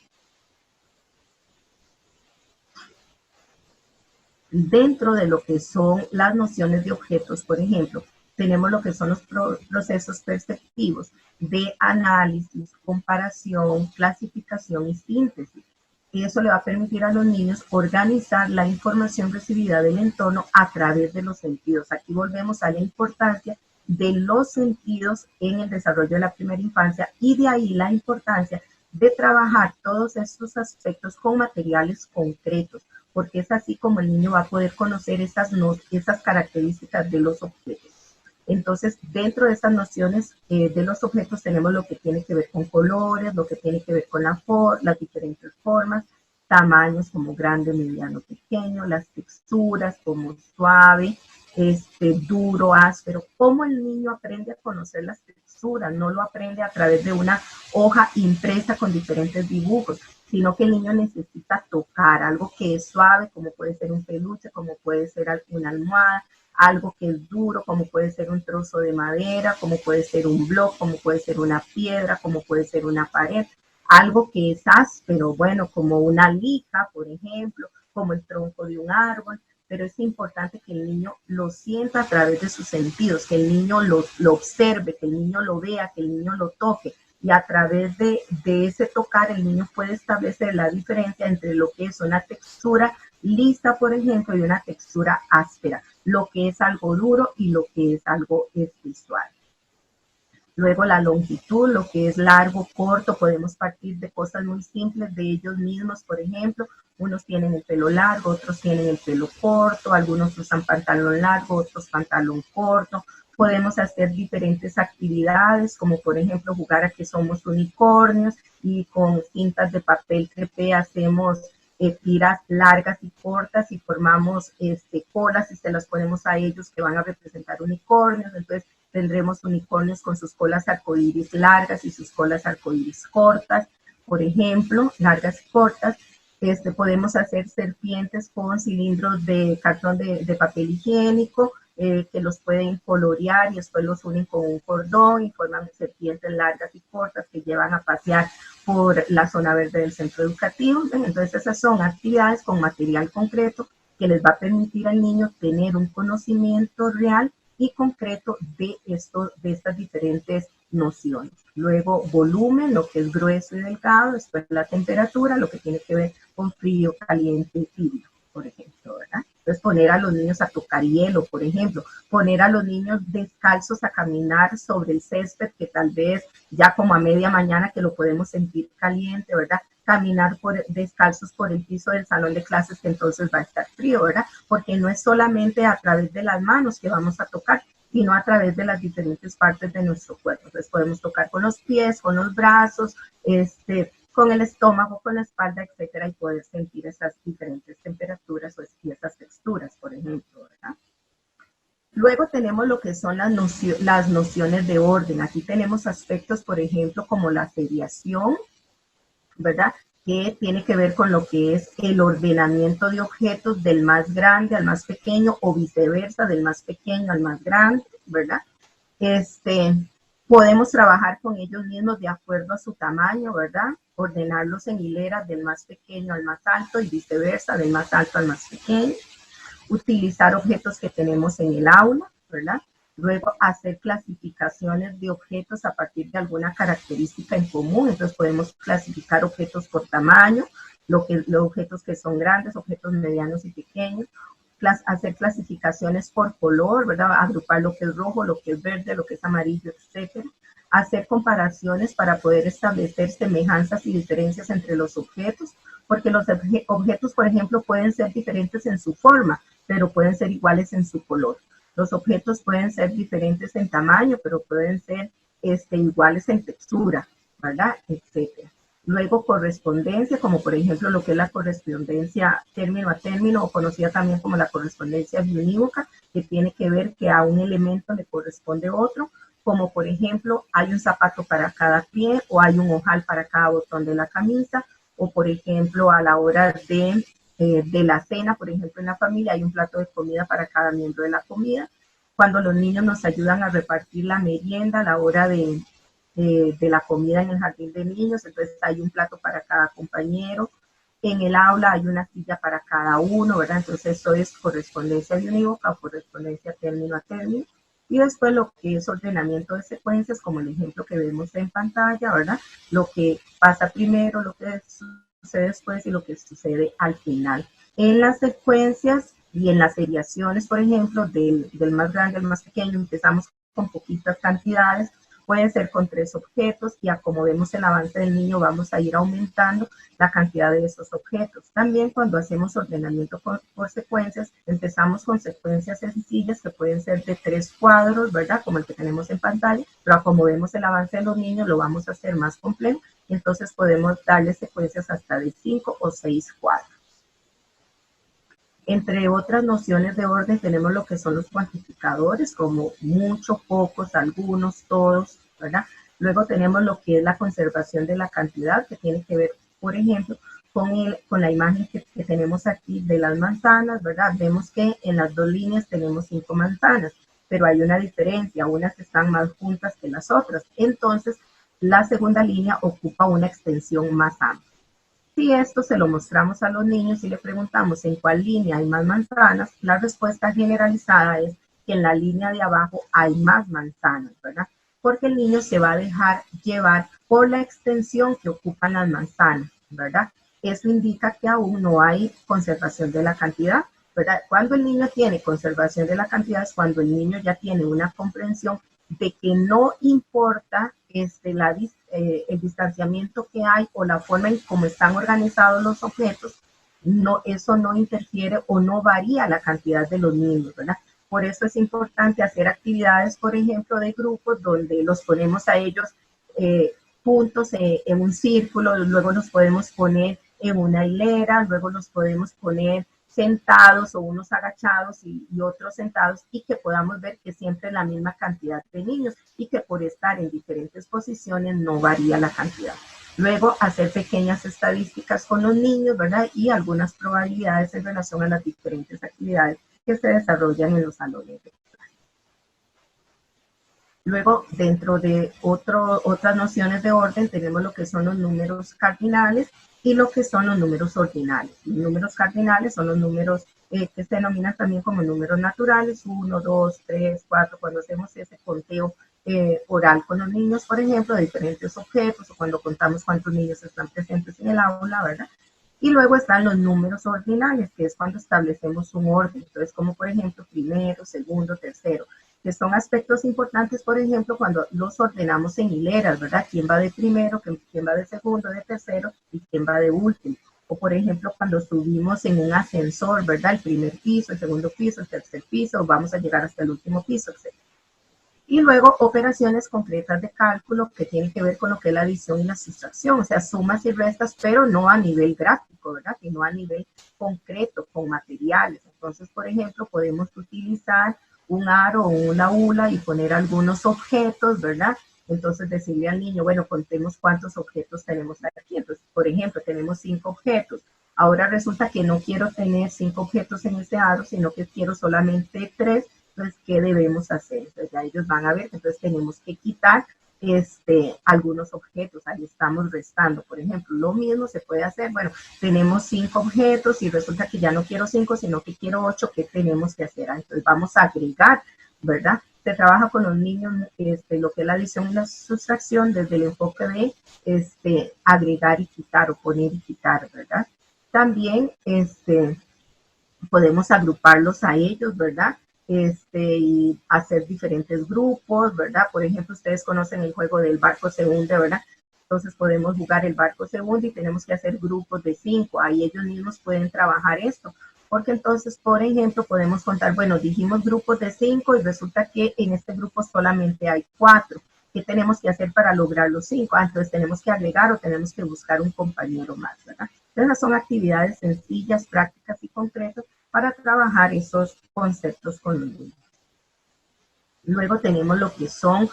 Dentro de lo que son las nociones de objetos, por ejemplo, tenemos lo que son los procesos perceptivos de análisis, comparación, clasificación y síntesis. Y eso le va a permitir a los niños organizar la información recibida del entorno a través de los sentidos. Aquí volvemos a la importancia de los sentidos en el desarrollo de la primera infancia y de ahí la importancia de trabajar todos estos aspectos con materiales concretos, porque es así como el niño va a poder conocer esas características de los objetos. Entonces, dentro de estas nociones de los objetos tenemos lo que tiene que ver con colores, lo que tiene que ver con las diferentes formas, tamaños como grande, mediano, pequeño, las texturas como suave, duro, áspero. ¿Cómo el niño aprende a conocer las texturas? No lo aprende a través de una hoja impresa con diferentes dibujos, sino que el niño necesita tocar algo que es suave, como puede ser un peluche, como puede ser una almohada, algo que es duro, como puede ser un trozo de madera, como puede ser un bloque, como puede ser una piedra, como puede ser una pared, algo que es áspero, bueno, como una lija, por ejemplo, como el tronco de un árbol, pero es importante que el niño lo sienta a través de sus sentidos, que el niño lo observe, que el niño lo vea, que el niño lo toque, y a través de ese tocar el niño puede establecer la diferencia entre lo que es una textura lisa, por ejemplo, y una textura áspera, lo que es algo duro y lo que es algo visual. Luego la longitud, lo que es largo, corto, podemos partir de cosas muy simples de ellos mismos, por ejemplo, unos tienen el pelo largo, otros tienen el pelo corto, algunos usan pantalón largo, otros pantalón corto. Podemos hacer diferentes actividades, como por ejemplo jugar a que somos unicornios y con cintas de papel crepé hacemos tiras largas y cortas y formamos colas y se las ponemos a ellos que van a representar unicornios. Entonces tendremos unicornios con sus colas arcoíris largas y sus colas arcoíris cortas, por ejemplo, largas y cortas. Podemos hacer serpientes con cilindros de cartón de papel higiénico, que los pueden colorear y después los unen con un cordón y forman serpientes largas y cortas que llevan a pasear por la zona verde del centro educativo. Entonces esas son actividades con material concreto que les va a permitir al niño tener un conocimiento real y concreto de estas diferentes nociones. Luego volumen, lo que es grueso y delgado, después la temperatura, lo que tiene que ver con frío, caliente, tibio, por ejemplo, ¿verdad? Entonces, poner a los niños a tocar hielo, por ejemplo, poner a los niños descalzos a caminar sobre el césped, que tal vez ya como a media mañana que lo podemos sentir caliente, ¿verdad? Caminar descalzos por el piso del salón de clases, que entonces va a estar frío, ¿verdad? Porque no es solamente a través de las manos que vamos a tocar, sino a través de las diferentes partes de nuestro cuerpo. Entonces podemos tocar con los pies, con los brazos, con el estómago, con la espalda, etcétera, y poder sentir esas diferentes temperaturas y esas texturas, por ejemplo, ¿verdad? Luego tenemos lo que son las nociones de orden. Aquí tenemos aspectos, por ejemplo, como la seriación, ¿verdad? Que tiene que ver con lo que es el ordenamiento de objetos del más grande al más pequeño o viceversa, del más pequeño al más grande, ¿verdad? Podemos trabajar con ellos mismos de acuerdo a su tamaño, ¿verdad? Ordenarlos en hileras del más pequeño al más alto y viceversa, del más alto al más pequeño. Utilizar objetos que tenemos en el aula, ¿verdad? Luego hacer clasificaciones de objetos a partir de alguna característica en común. Entonces podemos clasificar objetos por tamaño, los objetos que son grandes, objetos medianos y pequeños. Hacer clasificaciones por color, ¿verdad? Agrupar lo que es rojo, lo que es verde, lo que es amarillo, etcétera. Hacer comparaciones para poder establecer semejanzas y diferencias entre los objetos, porque los objetos, por ejemplo, pueden ser diferentes en su forma, pero pueden ser iguales en su color. Los objetos pueden ser diferentes en tamaño, pero pueden ser iguales en textura, ¿verdad? Etcétera. Luego correspondencia, como por ejemplo lo que es la correspondencia término a término, o conocida también como la correspondencia biunívoca, que tiene que ver que a un elemento le corresponde otro, como por ejemplo hay un zapato para cada pie, o hay un ojal para cada botón de la camisa, o por ejemplo a la hora de la cena, por ejemplo en la familia hay un plato de comida para cada miembro de la comida. Cuando los niños nos ayudan a repartir la merienda a la hora de la comida en el jardín de niños, entonces hay un plato para cada compañero. En el aula hay una silla para cada uno, ¿verdad? Entonces eso es correspondencia biunívoca o correspondencia término a término. Y después lo que es ordenamiento de secuencias, como el ejemplo que vemos en pantalla, ¿verdad? Lo que pasa primero, lo que sucede después y lo que sucede al final. En las secuencias y en las seriaciones, por ejemplo, del más grande al más pequeño, empezamos con poquitas cantidades, puede ser con 3 objetos, y a como vemos el avance del niño vamos a ir aumentando la cantidad de esos objetos. También cuando hacemos ordenamiento por secuencias, empezamos con secuencias sencillas que pueden ser de 3 cuadros, ¿verdad? Como el que tenemos en pantalla, pero a como vemos el avance de los niños lo vamos a hacer más complejo, y entonces podemos darle secuencias hasta de 5 o 6 cuadros. Entre otras nociones de orden tenemos lo que son los cuantificadores, como mucho, pocos, algunos, todos, ¿verdad? Luego tenemos lo que es la conservación de la cantidad, que tiene que ver, por ejemplo, con la imagen que tenemos aquí de las manzanas, ¿verdad? Vemos que en las 2 líneas tenemos 5 manzanas, pero hay una diferencia, unas están más juntas que las otras. Entonces, la segunda línea ocupa una extensión más amplia. Si esto se lo mostramos a los niños y le preguntamos en cuál línea hay más manzanas, la respuesta generalizada es que en la línea de abajo hay más manzanas, ¿verdad? Porque el niño se va a dejar llevar por la extensión que ocupan las manzanas, ¿verdad? Eso indica que aún no hay conservación de la cantidad, ¿verdad? Cuando el niño tiene conservación de la cantidad es cuando el niño ya tiene una comprensión de que no importa el distanciamiento que hay o la forma en cómo están organizados los objetos, no, eso no interfiere o no varía la cantidad de los niños, ¿verdad? Por eso es importante hacer actividades, por ejemplo, de grupos donde los ponemos a ellos puntos en un círculo, luego los podemos poner en una hilera, luego los podemos poner sentados o unos agachados y otros sentados, y que podamos ver que siempre es la misma cantidad de niños y que por estar en diferentes posiciones no varía la cantidad. Luego hacer pequeñas estadísticas con los niños, ¿verdad? Y algunas probabilidades en relación a las diferentes actividades que se desarrollan en los salones de clase. Luego, dentro de otras nociones de orden, tenemos lo que son los números cardinales y lo que son los números ordinales. Los números cardinales son los números que se denominan también como números naturales, 1, 2, 3, 4, cuando hacemos ese conteo oral con los niños, por ejemplo, de diferentes objetos, o cuando contamos cuántos niños están presentes en el aula, ¿verdad? Y luego están los números ordinales, que es cuando establecemos un orden. Entonces, como por ejemplo, primero, segundo, tercero, que son aspectos importantes, por ejemplo, cuando los ordenamos en hileras, ¿verdad? ¿Quién va de primero, quién va de segundo, de tercero y quién va de último? O por ejemplo, cuando subimos en un ascensor, ¿verdad? El primer piso, el segundo piso, el tercer piso, vamos a llegar hasta el último piso, etc. Y luego operaciones concretas de cálculo que tienen que ver con lo que es la adición y la sustracción, o sea, sumas y restas, pero no a nivel gráfico, ¿verdad? Sino a nivel concreto, con materiales. Entonces, por ejemplo, podemos utilizar un aro o una hula y poner algunos objetos, ¿verdad? Entonces decirle al niño, bueno, contemos cuántos objetos tenemos aquí. Entonces, por ejemplo, tenemos 5 objetos. Ahora resulta que no quiero tener 5 objetos en ese aro, sino que quiero solamente 3. Entonces, ¿qué debemos hacer? Entonces, ya ellos van a ver que entonces tenemos que quitar algunos objetos, ahí estamos restando. Por ejemplo, lo mismo se puede hacer, bueno, tenemos 5 objetos y resulta que ya no quiero 5, sino que quiero 8, ¿qué tenemos que hacer? Entonces vamos a agregar, ¿verdad? Se trabaja con los niños lo que es la adición y la sustracción desde el enfoque de agregar y quitar o poner y quitar, ¿verdad? También podemos agruparlos a ellos, ¿verdad? Y hacer diferentes grupos, ¿verdad? Por ejemplo, ustedes conocen el juego del barco se hunde, ¿verdad? Entonces podemos jugar el barco se hunde y tenemos que hacer grupos de 5. Ahí ellos mismos pueden trabajar esto. Porque entonces, por ejemplo, podemos contar, bueno, dijimos grupos de 5 y resulta que en este grupo solamente hay 4. ¿Qué tenemos que hacer para lograr los 5? Entonces tenemos que agregar o tenemos que buscar un compañero más, ¿verdad? Entonces son actividades sencillas, prácticas y concretas para trabajar esos conceptos con los niños. Luego tenemos lo que son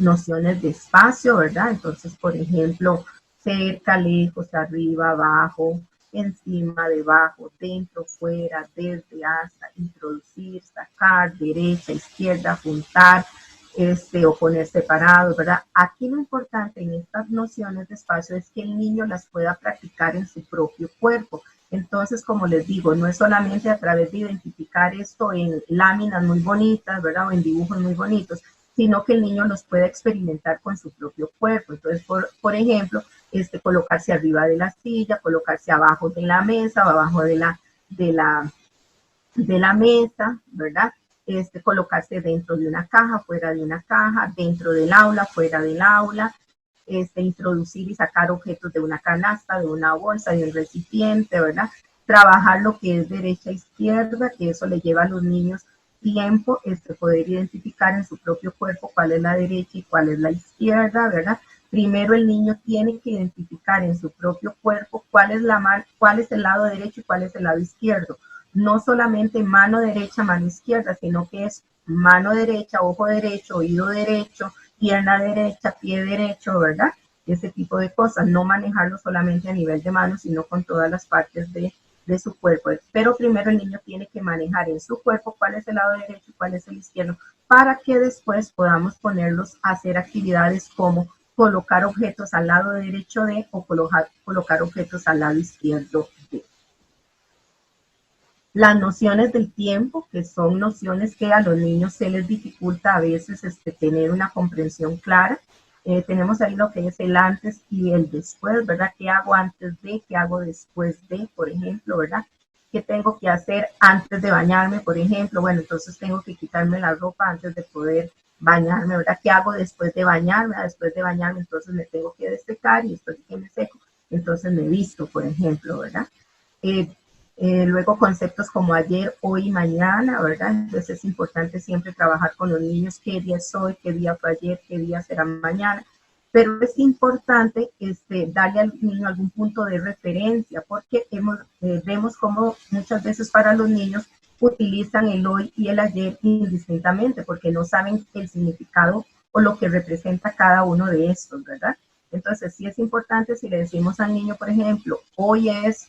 nociones de espacio, ¿verdad? Entonces, por ejemplo, cerca, lejos, arriba, abajo, encima, debajo, dentro, fuera, desde, hasta, introducir, sacar, derecha, izquierda, juntar, o poner separados, ¿verdad? Aquí lo importante en estas nociones de espacio es que el niño las pueda practicar en su propio cuerpo. Entonces, como les digo, no es solamente a través de identificar esto en láminas muy bonitas, ¿verdad? O en dibujos muy bonitos, sino que el niño los pueda experimentar con su propio cuerpo. Entonces, por ejemplo, colocarse arriba de la silla, colocarse abajo de la mesa o abajo de la mesa, ¿verdad? Colocarse dentro de una caja, fuera de una caja, dentro del aula, fuera del aula, introducir y sacar objetos de una canasta, de una bolsa, de un recipiente, ¿verdad? Trabajar lo que es derecha e izquierda, que eso le lleva a los niños tiempo, poder identificar en su propio cuerpo cuál es la derecha y cuál es la izquierda, ¿verdad? Primero el niño tiene que identificar en su propio cuerpo cuál es el lado derecho y cuál es el lado izquierdo. No solamente mano derecha, mano izquierda, sino que es mano derecha, ojo derecho, oído derecho, pierna derecha, pie derecho, ¿verdad? Ese tipo de cosas, no manejarlo solamente a nivel de mano, sino con todas las partes de su cuerpo. Pero primero el niño tiene que manejar en su cuerpo cuál es el lado derecho y cuál es el izquierdo, para que después podamos ponerlos a hacer actividades como colocar objetos al lado derecho de o colocar objetos al lado izquierdo de. Las nociones del tiempo, que son nociones que a los niños se les dificulta a veces tener una comprensión clara. Tenemos ahí lo que es el antes y el después, ¿verdad? ¿Qué hago antes de? ¿Qué hago después de? Por ejemplo, ¿verdad? ¿Qué tengo que hacer antes de bañarme? Por ejemplo, bueno, entonces tengo que quitarme la ropa antes de poder bañarme, ¿verdad? ¿Qué hago después de bañarme? Después de bañarme, entonces me tengo que desecar y después de que me seco, entonces me visto, por ejemplo, ¿verdad? Luego conceptos como ayer, hoy, mañana, ¿verdad? Entonces es importante siempre trabajar con los niños qué día es hoy, qué día fue ayer, qué día será mañana. Pero es importante darle al niño algún punto de referencia porque vemos como muchas veces para los niños utilizan el hoy y el ayer indistintamente porque no saben el significado o lo que representa cada uno de estos, ¿verdad? Entonces, sí es importante si le decimos al niño, por ejemplo, hoy es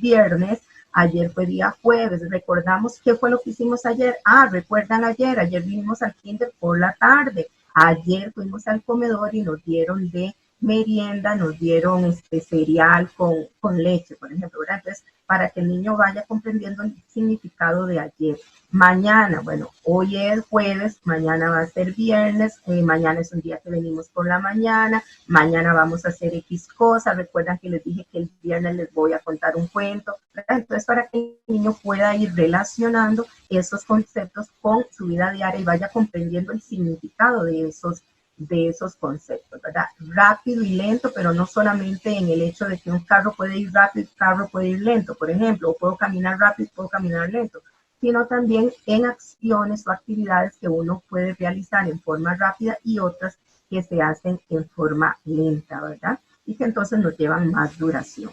viernes, ayer fue día jueves, recordamos qué fue lo que hicimos ayer. ¿Recuerdan ayer vinimos al kinder por la tarde, ayer fuimos al comedor y nos dieron de merienda, nos dieron cereal con leche, por ejemplo, ¿verdad? Entonces, para que el niño vaya comprendiendo el significado de ayer. Mañana, bueno, hoy es jueves, mañana va a ser viernes, mañana es un día que venimos por la mañana, mañana vamos a hacer X cosa, recuerdan que les dije que el viernes les voy a contar un cuento, ¿verdad? Entonces para que el niño pueda ir relacionando esos conceptos con su vida diaria y vaya comprendiendo el significado de esos conceptos, ¿verdad? Rápido y lento, pero no solamente en el hecho de que un carro puede ir rápido, un carro puede ir lento, por ejemplo, o puedo caminar rápido, puedo caminar lento, sino también en acciones o actividades que uno puede realizar en forma rápida y otras que se hacen en forma lenta, ¿verdad? Y que entonces nos llevan más duración.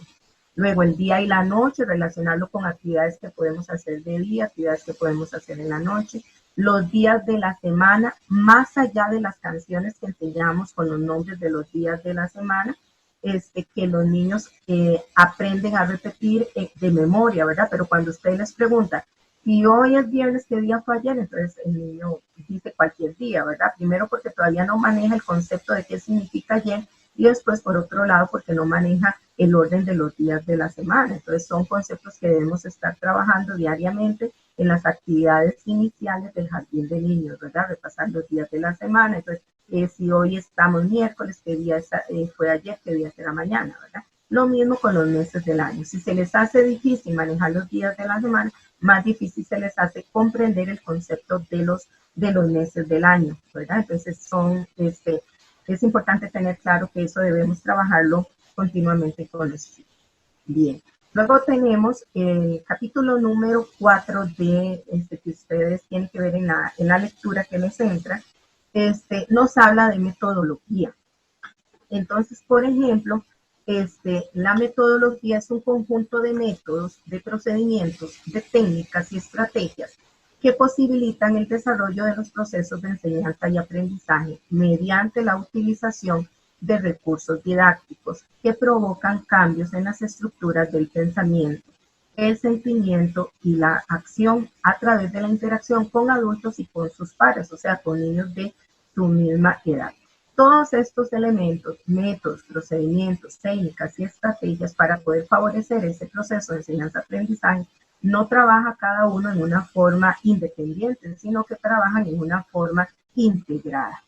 Luego el día y la noche, relacionarlo con actividades que podemos hacer de día, actividades que podemos hacer en la noche. Los días de la semana, más allá de las canciones que enseñamos con los nombres de los días de la semana, que los niños aprenden a repetir de memoria, ¿verdad? Pero cuando usted les pregunta, si hoy es viernes, ¿qué día fue ayer? Entonces el niño dice cualquier día, ¿verdad? Primero porque todavía no maneja el concepto de qué significa ayer y después por otro lado porque no maneja el orden de los días de la semana. Entonces son conceptos que debemos estar trabajando diariamente en las actividades iniciales del jardín de niños, ¿verdad? Repasar los días de la semana. Entonces, si hoy estamos miércoles, ¿qué día fue ayer? ¿Qué día será mañana? ¿Verdad? Lo mismo con los meses del año. Si se les hace difícil manejar los días de la semana, más difícil se les hace comprender el concepto de los meses del año, ¿verdad? Entonces es importante tener claro que eso debemos trabajarlo continuamente con los chicos. Bien. Luego tenemos el capítulo número 4 de que ustedes tienen que ver en la lectura que les entra. Nos habla de metodología. Entonces, por ejemplo, la metodología es un conjunto de métodos, de procedimientos, de técnicas y estrategias que posibilitan el desarrollo de los procesos de enseñanza y aprendizaje mediante la utilización de recursos didácticos que provocan cambios en las estructuras del pensamiento, el sentimiento y la acción a través de la interacción con adultos y con sus pares, o sea, con niños de su misma edad. Todos estos elementos, métodos, procedimientos, técnicas y estrategias para poder favorecer ese proceso de enseñanza-aprendizaje no trabaja cada uno en una forma independiente, sino que trabajan en una forma integrada.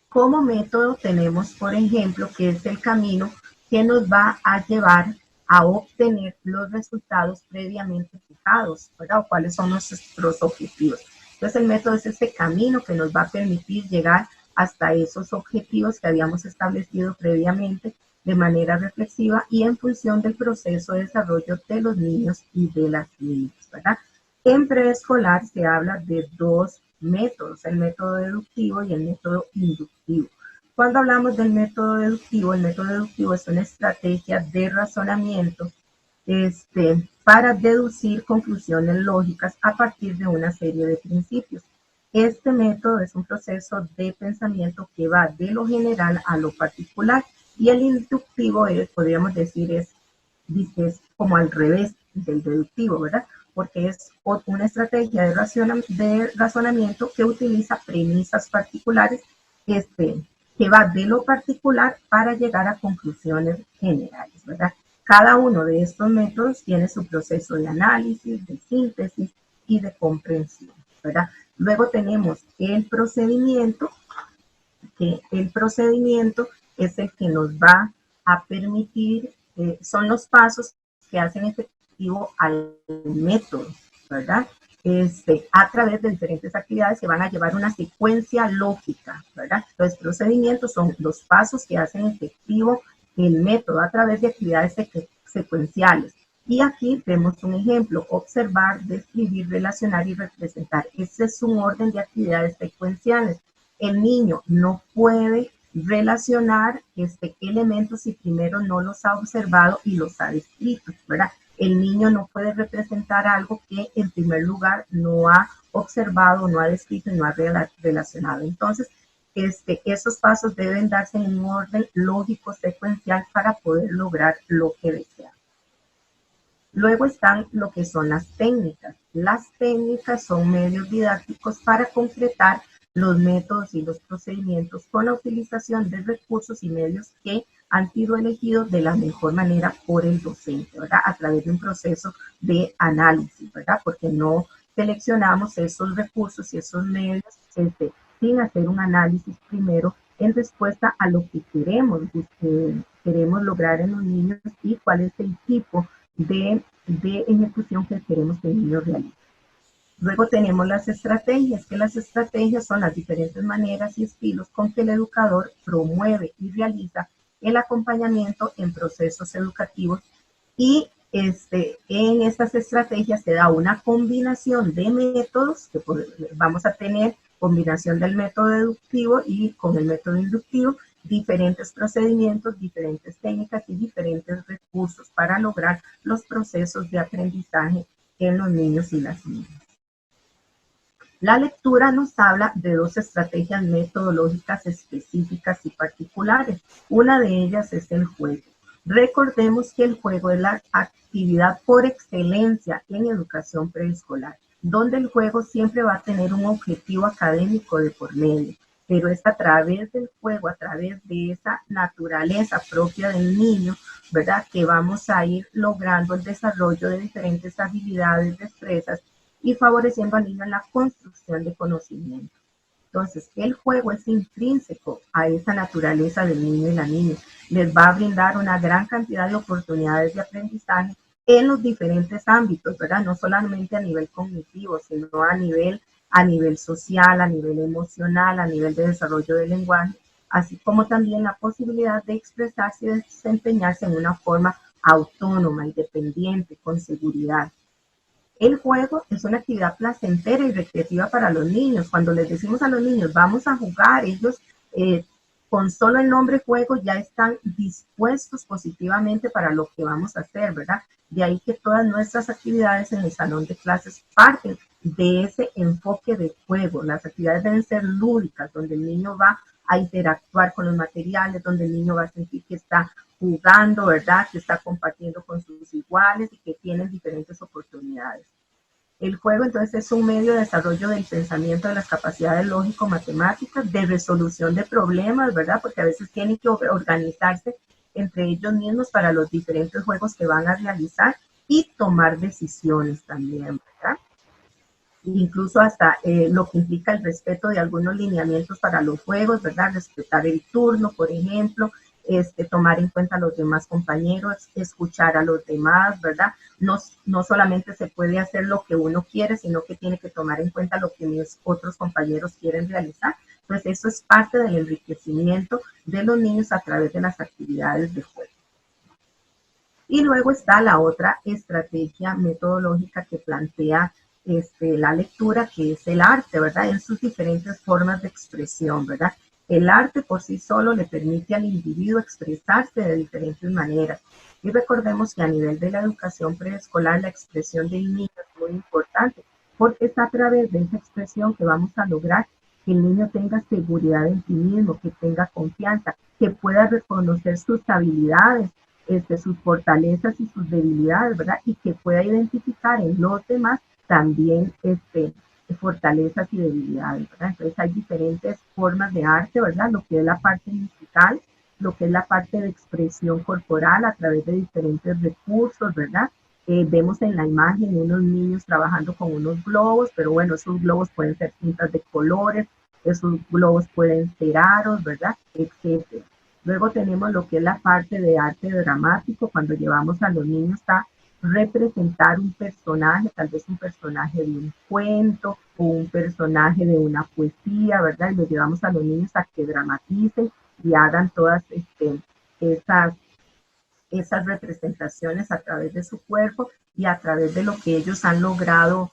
Como método tenemos, por ejemplo, que es el camino que nos va a llevar a obtener los resultados previamente fijados, ¿verdad? O cuáles son nuestros objetivos. Entonces el método es ese camino que nos va a permitir llegar hasta esos objetivos que habíamos establecido previamente de manera reflexiva y en función del proceso de desarrollo de los niños y de las niñas, ¿verdad? En preescolar se habla de dos métodos, el método deductivo y el método inductivo. Cuando hablamos del método deductivo, el método deductivo es una estrategia de razonamiento para deducir conclusiones lógicas a partir de una serie de principios. Este método es un proceso de pensamiento que va de lo general a lo particular y el inductivo podríamos decir, es como al revés del deductivo, ¿verdad? Porque es una estrategia de razonamiento que utiliza premisas particulares que va de lo particular para llegar a conclusiones generales, ¿verdad? Cada uno de estos métodos tiene su proceso de análisis, de síntesis y de comprensión, ¿verdad? Luego tenemos el procedimiento, que el procedimiento es el que nos va a permitir, son los pasos que hacen efectivo al método, ¿verdad? A través de diferentes actividades que van a llevar una secuencia lógica, ¿verdad? Entonces, procedimientos son los pasos que hacen efectivo el método a través de actividades secuenciales. Y aquí vemos un ejemplo: observar, describir, relacionar y representar. Ese es un orden de actividades secuenciales. El niño no puede relacionar elementos si primero no los ha observado y los ha descrito, ¿verdad? El niño no puede representar algo que en primer lugar no ha observado, no ha descrito y no ha relacionado. Entonces, esos pasos deben darse en un orden lógico secuencial para poder lograr lo que desea. Luego están lo que son las técnicas. Las técnicas son medios didácticos para concretar los métodos y los procedimientos con la utilización de recursos y medios que han sido elegidos de la mejor manera por el docente, ¿verdad? A través de un proceso de análisis, ¿verdad? Porque no seleccionamos esos recursos y esos medios sin hacer un análisis primero en respuesta a lo que queremos lograr en los niños y cuál es el tipo de ejecución que queremos que el niño realice. Luego tenemos las estrategias, que las estrategias son las diferentes maneras y estilos con que el educador promueve y realiza el acompañamiento en procesos educativos y en estas estrategias se da una combinación de métodos, que vamos a tener combinación del método deductivo y con el método inductivo, diferentes procedimientos, diferentes técnicas y diferentes recursos para lograr los procesos de aprendizaje en los niños y las niñas. La lectura nos habla de dos estrategias metodológicas específicas y particulares. Una de ellas es el juego. Recordemos que el juego es la actividad por excelencia en educación preescolar, donde el juego siempre va a tener un objetivo académico de por medio, pero es a través del juego, a través de esa naturaleza propia del niño, ¿verdad?, que vamos a ir logrando el desarrollo de diferentes habilidades, destrezas y favoreciendo al niño en la construcción de conocimiento. Entonces, el juego es intrínseco a esa naturaleza del niño y la niña. Les va a brindar una gran cantidad de oportunidades de aprendizaje en los diferentes ámbitos, ¿verdad? No solamente a nivel cognitivo, sino a nivel social, a nivel emocional, a nivel de desarrollo del lenguaje, así como también la posibilidad de expresarse y desempeñarse en una forma autónoma, independiente, con seguridad. El juego es una actividad placentera y recreativa para los niños. Cuando les decimos a los niños, vamos a jugar, ellos con solo el nombre juego ya están dispuestos positivamente para lo que vamos a hacer, ¿verdad? De ahí que todas nuestras actividades en el salón de clases parten de ese enfoque de juego. Las actividades deben ser lúdicas, donde el niño va a interactuar con los materiales, donde el niño va a sentir que está jugando, ¿verdad?, que está compartiendo con sus iguales y que tienen diferentes oportunidades. El juego entonces es un medio de desarrollo del pensamiento, de las capacidades lógico-matemáticas, de resolución de problemas, ¿verdad?, porque a veces tienen que organizarse entre ellos mismos para los diferentes juegos que van a realizar y tomar decisiones también, ¿verdad? Incluso hasta lo que implica el respeto de algunos lineamientos para los juegos, ¿verdad? Respetar el turno, por ejemplo, tomar en cuenta a los demás compañeros, escuchar a los demás, ¿verdad? No solamente se puede hacer lo que uno quiere, sino que tiene que tomar en cuenta lo que mis otros compañeros quieren realizar. Pues eso es parte del enriquecimiento de los niños a través de las actividades de juego. Y luego está la otra estrategia metodológica que plantea la lectura, que es el arte, ¿verdad? En sus diferentes formas de expresión, ¿verdad? El arte por sí solo le permite al individuo expresarse de diferentes maneras. Y recordemos que a nivel de la educación preescolar, la expresión del niño es muy importante, porque es a través de esa expresión que vamos a lograr que el niño tenga seguridad en sí mismo, que tenga confianza, que pueda reconocer sus habilidades, sus fortalezas y sus debilidades, ¿verdad? Y que pueda identificar en los demás también fortalezas y debilidades, ¿verdad? Entonces hay diferentes formas de arte, ¿verdad? Lo que es la parte musical, lo que es la parte de expresión corporal a través de diferentes recursos, ¿verdad? Vemos en la imagen unos niños trabajando con unos globos, pero bueno, esos globos pueden ser cintas de colores, esos globos pueden ser aros, ¿verdad? Etcétera. Luego tenemos lo que es la parte de arte dramático, cuando llevamos a los niños a representar un personaje, tal vez un personaje de un cuento o un personaje de una poesía, ¿verdad? Y los llevamos a los niños a que dramaticen y hagan todas esas representaciones a través de su cuerpo y a través de lo que ellos han logrado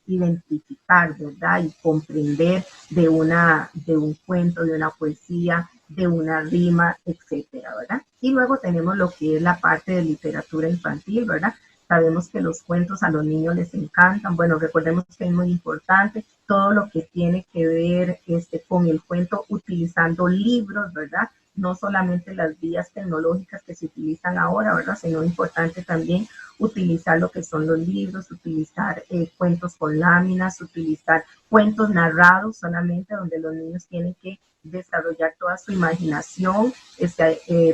identificar, ¿verdad? Y comprender de un cuento, de una poesía, de una rima, etcétera, ¿verdad? Y luego tenemos lo que es la parte de literatura infantil, ¿verdad? Sabemos que los cuentos a los niños les encantan. Bueno, recordemos que es muy importante todo lo que tiene que ver con el cuento utilizando libros, ¿verdad? no solamente las vías tecnológicas que se utilizan ahora, ¿verdad? Sino importante también utilizar lo que son los libros, utilizar cuentos con láminas, utilizar cuentos narrados solamente, donde los niños tienen que desarrollar toda su imaginación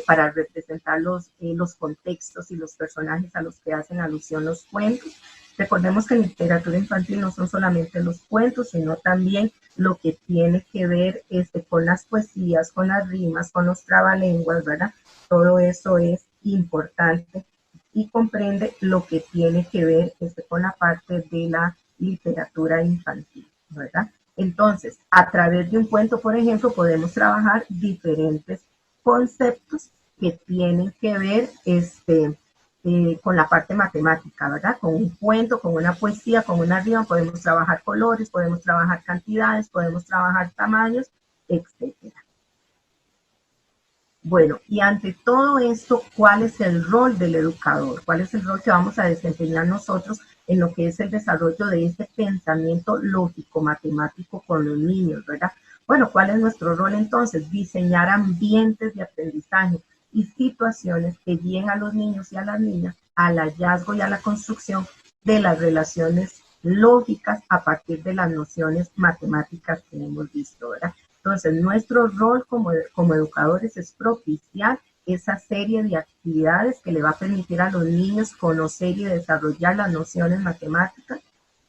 para representar los contextos y los personajes a los que hacen alusión los cuentos. Recordemos que en literatura infantil no son solamente los cuentos, sino también lo que tiene que ver con las poesías, con las rimas, con los trabalenguas, ¿verdad? Todo eso es importante y comprende lo que tiene que ver con la parte de la literatura infantil, ¿verdad? Entonces, a través de un cuento, por ejemplo, podemos trabajar diferentes conceptos que tienen que ver con la parte matemática, ¿verdad? Con un cuento, con una poesía, con una rima, podemos trabajar colores, podemos trabajar cantidades, podemos trabajar tamaños, etcétera. Bueno, y ante todo esto, ¿cuál es el rol del educador? ¿Cuál es el rol que vamos a desempeñar nosotros en lo que es el desarrollo de este pensamiento lógico, matemático con los niños, ¿verdad? Bueno, ¿cuál es nuestro rol entonces? Diseñar ambientes de aprendizaje y situaciones que guíen a los niños y a las niñas al hallazgo y a la construcción de las relaciones lógicas a partir de las nociones matemáticas que hemos visto, ¿verdad? Entonces, nuestro rol como educadores es propiciar esa serie de actividades que le va a permitir a los niños conocer y desarrollar las nociones matemáticas,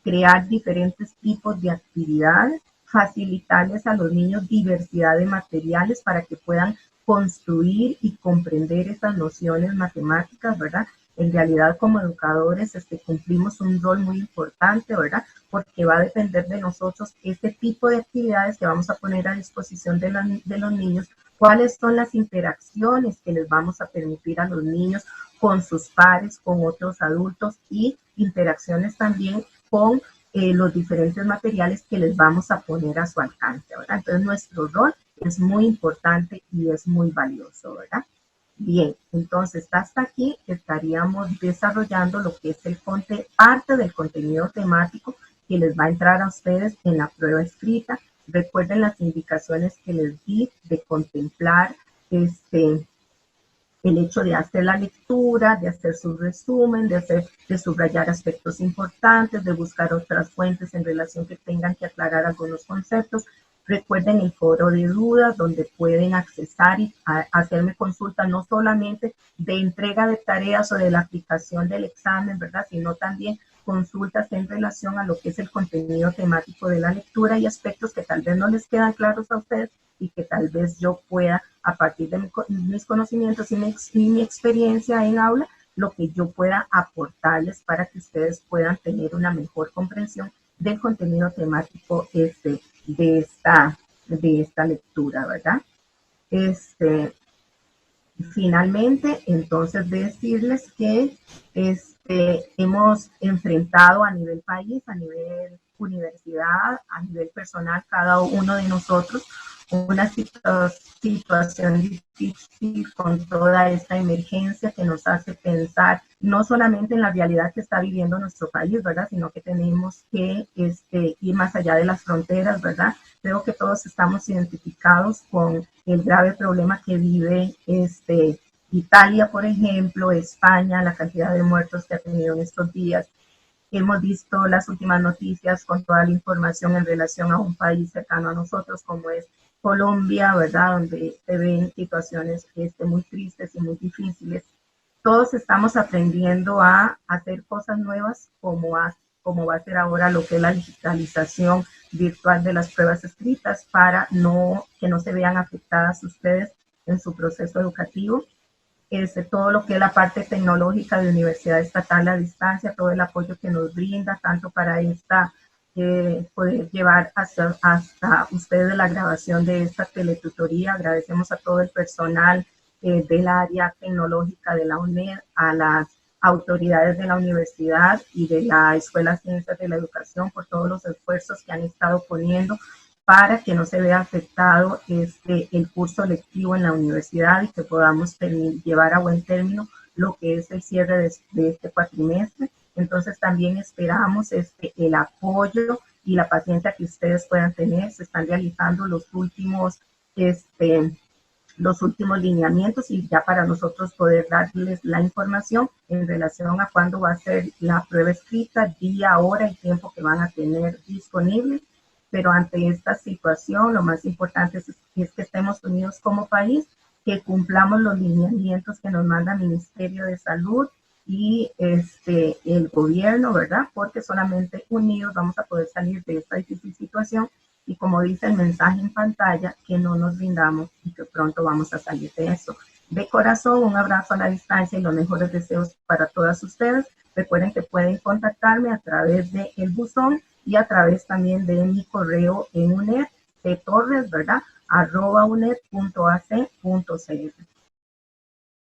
crear diferentes tipos de actividades, facilitarles a los niños diversidad de materiales para que puedan construir y comprender esas nociones matemáticas, ¿verdad? En realidad, como educadores, cumplimos un rol muy importante, ¿verdad? Porque va a depender de nosotros este tipo de actividades que vamos a poner a disposición de los niños, cuáles son las interacciones que les vamos a permitir a los niños con sus pares, con otros adultos y interacciones también con los diferentes materiales que les vamos a poner a su alcance, ¿verdad? Entonces, nuestro rol es muy importante y es muy valioso, ¿verdad? Bien, entonces hasta aquí estaríamos desarrollando lo que es parte del contenido temático que les va a entrar a ustedes en la prueba escrita. Recuerden las indicaciones que les di de contemplar el hecho de hacer la lectura, de hacer su resumen, de subrayar aspectos importantes, de buscar otras fuentes en relación que tengan que aclarar algunos conceptos. Recuerden el foro de dudas donde pueden accesar y hacerme consulta no solamente de entrega de tareas o de la aplicación del examen, ¿verdad? Sino también consultas en relación a lo que es el contenido temático de la lectura y aspectos que tal vez no les quedan claros a ustedes y que tal vez yo pueda, a partir de mis conocimientos y mi experiencia en aula, lo que yo pueda aportarles para que ustedes puedan tener una mejor comprensión del contenido temático de esta lectura, ¿verdad? Finalmente, entonces decirles que hemos enfrentado a nivel país, a nivel universidad, a nivel personal, cada uno de nosotros, una situación difícil con toda esta emergencia que nos hace pensar no solamente en la realidad que está viviendo nuestro país, ¿verdad? Sino que tenemos que ir más allá de las fronteras, ¿verdad? Creo que todos estamos identificados con el grave problema que vive Italia, por ejemplo, España, la cantidad de muertos que ha tenido en estos días. Hemos visto las últimas noticias con toda la información en relación a un país cercano a nosotros como es Colombia, ¿verdad? Donde se ven situaciones muy tristes y muy difíciles. Todos estamos aprendiendo a hacer cosas nuevas como va a ser ahora lo que es la digitalización virtual de las pruebas escritas para que no se vean afectadas ustedes en su proceso educativo. Todo lo que es la parte tecnológica de Universidad Estatal a Distancia, todo el apoyo que nos brinda, tanto para poder llevar hasta ustedes la grabación de esta teletutoría. Agradecemos a todo el personal del área tecnológica de la UNED, a las autoridades de la universidad y de la Escuela de Ciencias de la Educación por todos los esfuerzos que han estado poniendo para que no se vea afectado el curso lectivo en la universidad y que podamos llevar a buen término lo que es el cierre de este cuatrimestre. Entonces también esperamos el apoyo y la paciencia que ustedes puedan tener. Se están realizando los últimos los últimos lineamientos y ya para nosotros poder darles la información en relación a cuándo va a ser la prueba escrita, día, hora y tiempo que van a tener disponible. Pero ante esta situación, lo más importante es que estemos unidos como país, que cumplamos los lineamientos que nos manda el Ministerio de Salud y el gobierno, ¿verdad? Porque solamente unidos vamos a poder salir de esta difícil situación y como dice el mensaje en pantalla, que no nos rindamos y que pronto vamos a salir de eso. De corazón, un abrazo a la distancia y los mejores deseos para todas ustedes. Recuerden que pueden contactarme a través del buzón y a través también de mi correo en UNED, de Torres, ¿verdad? @uned.ac.cr.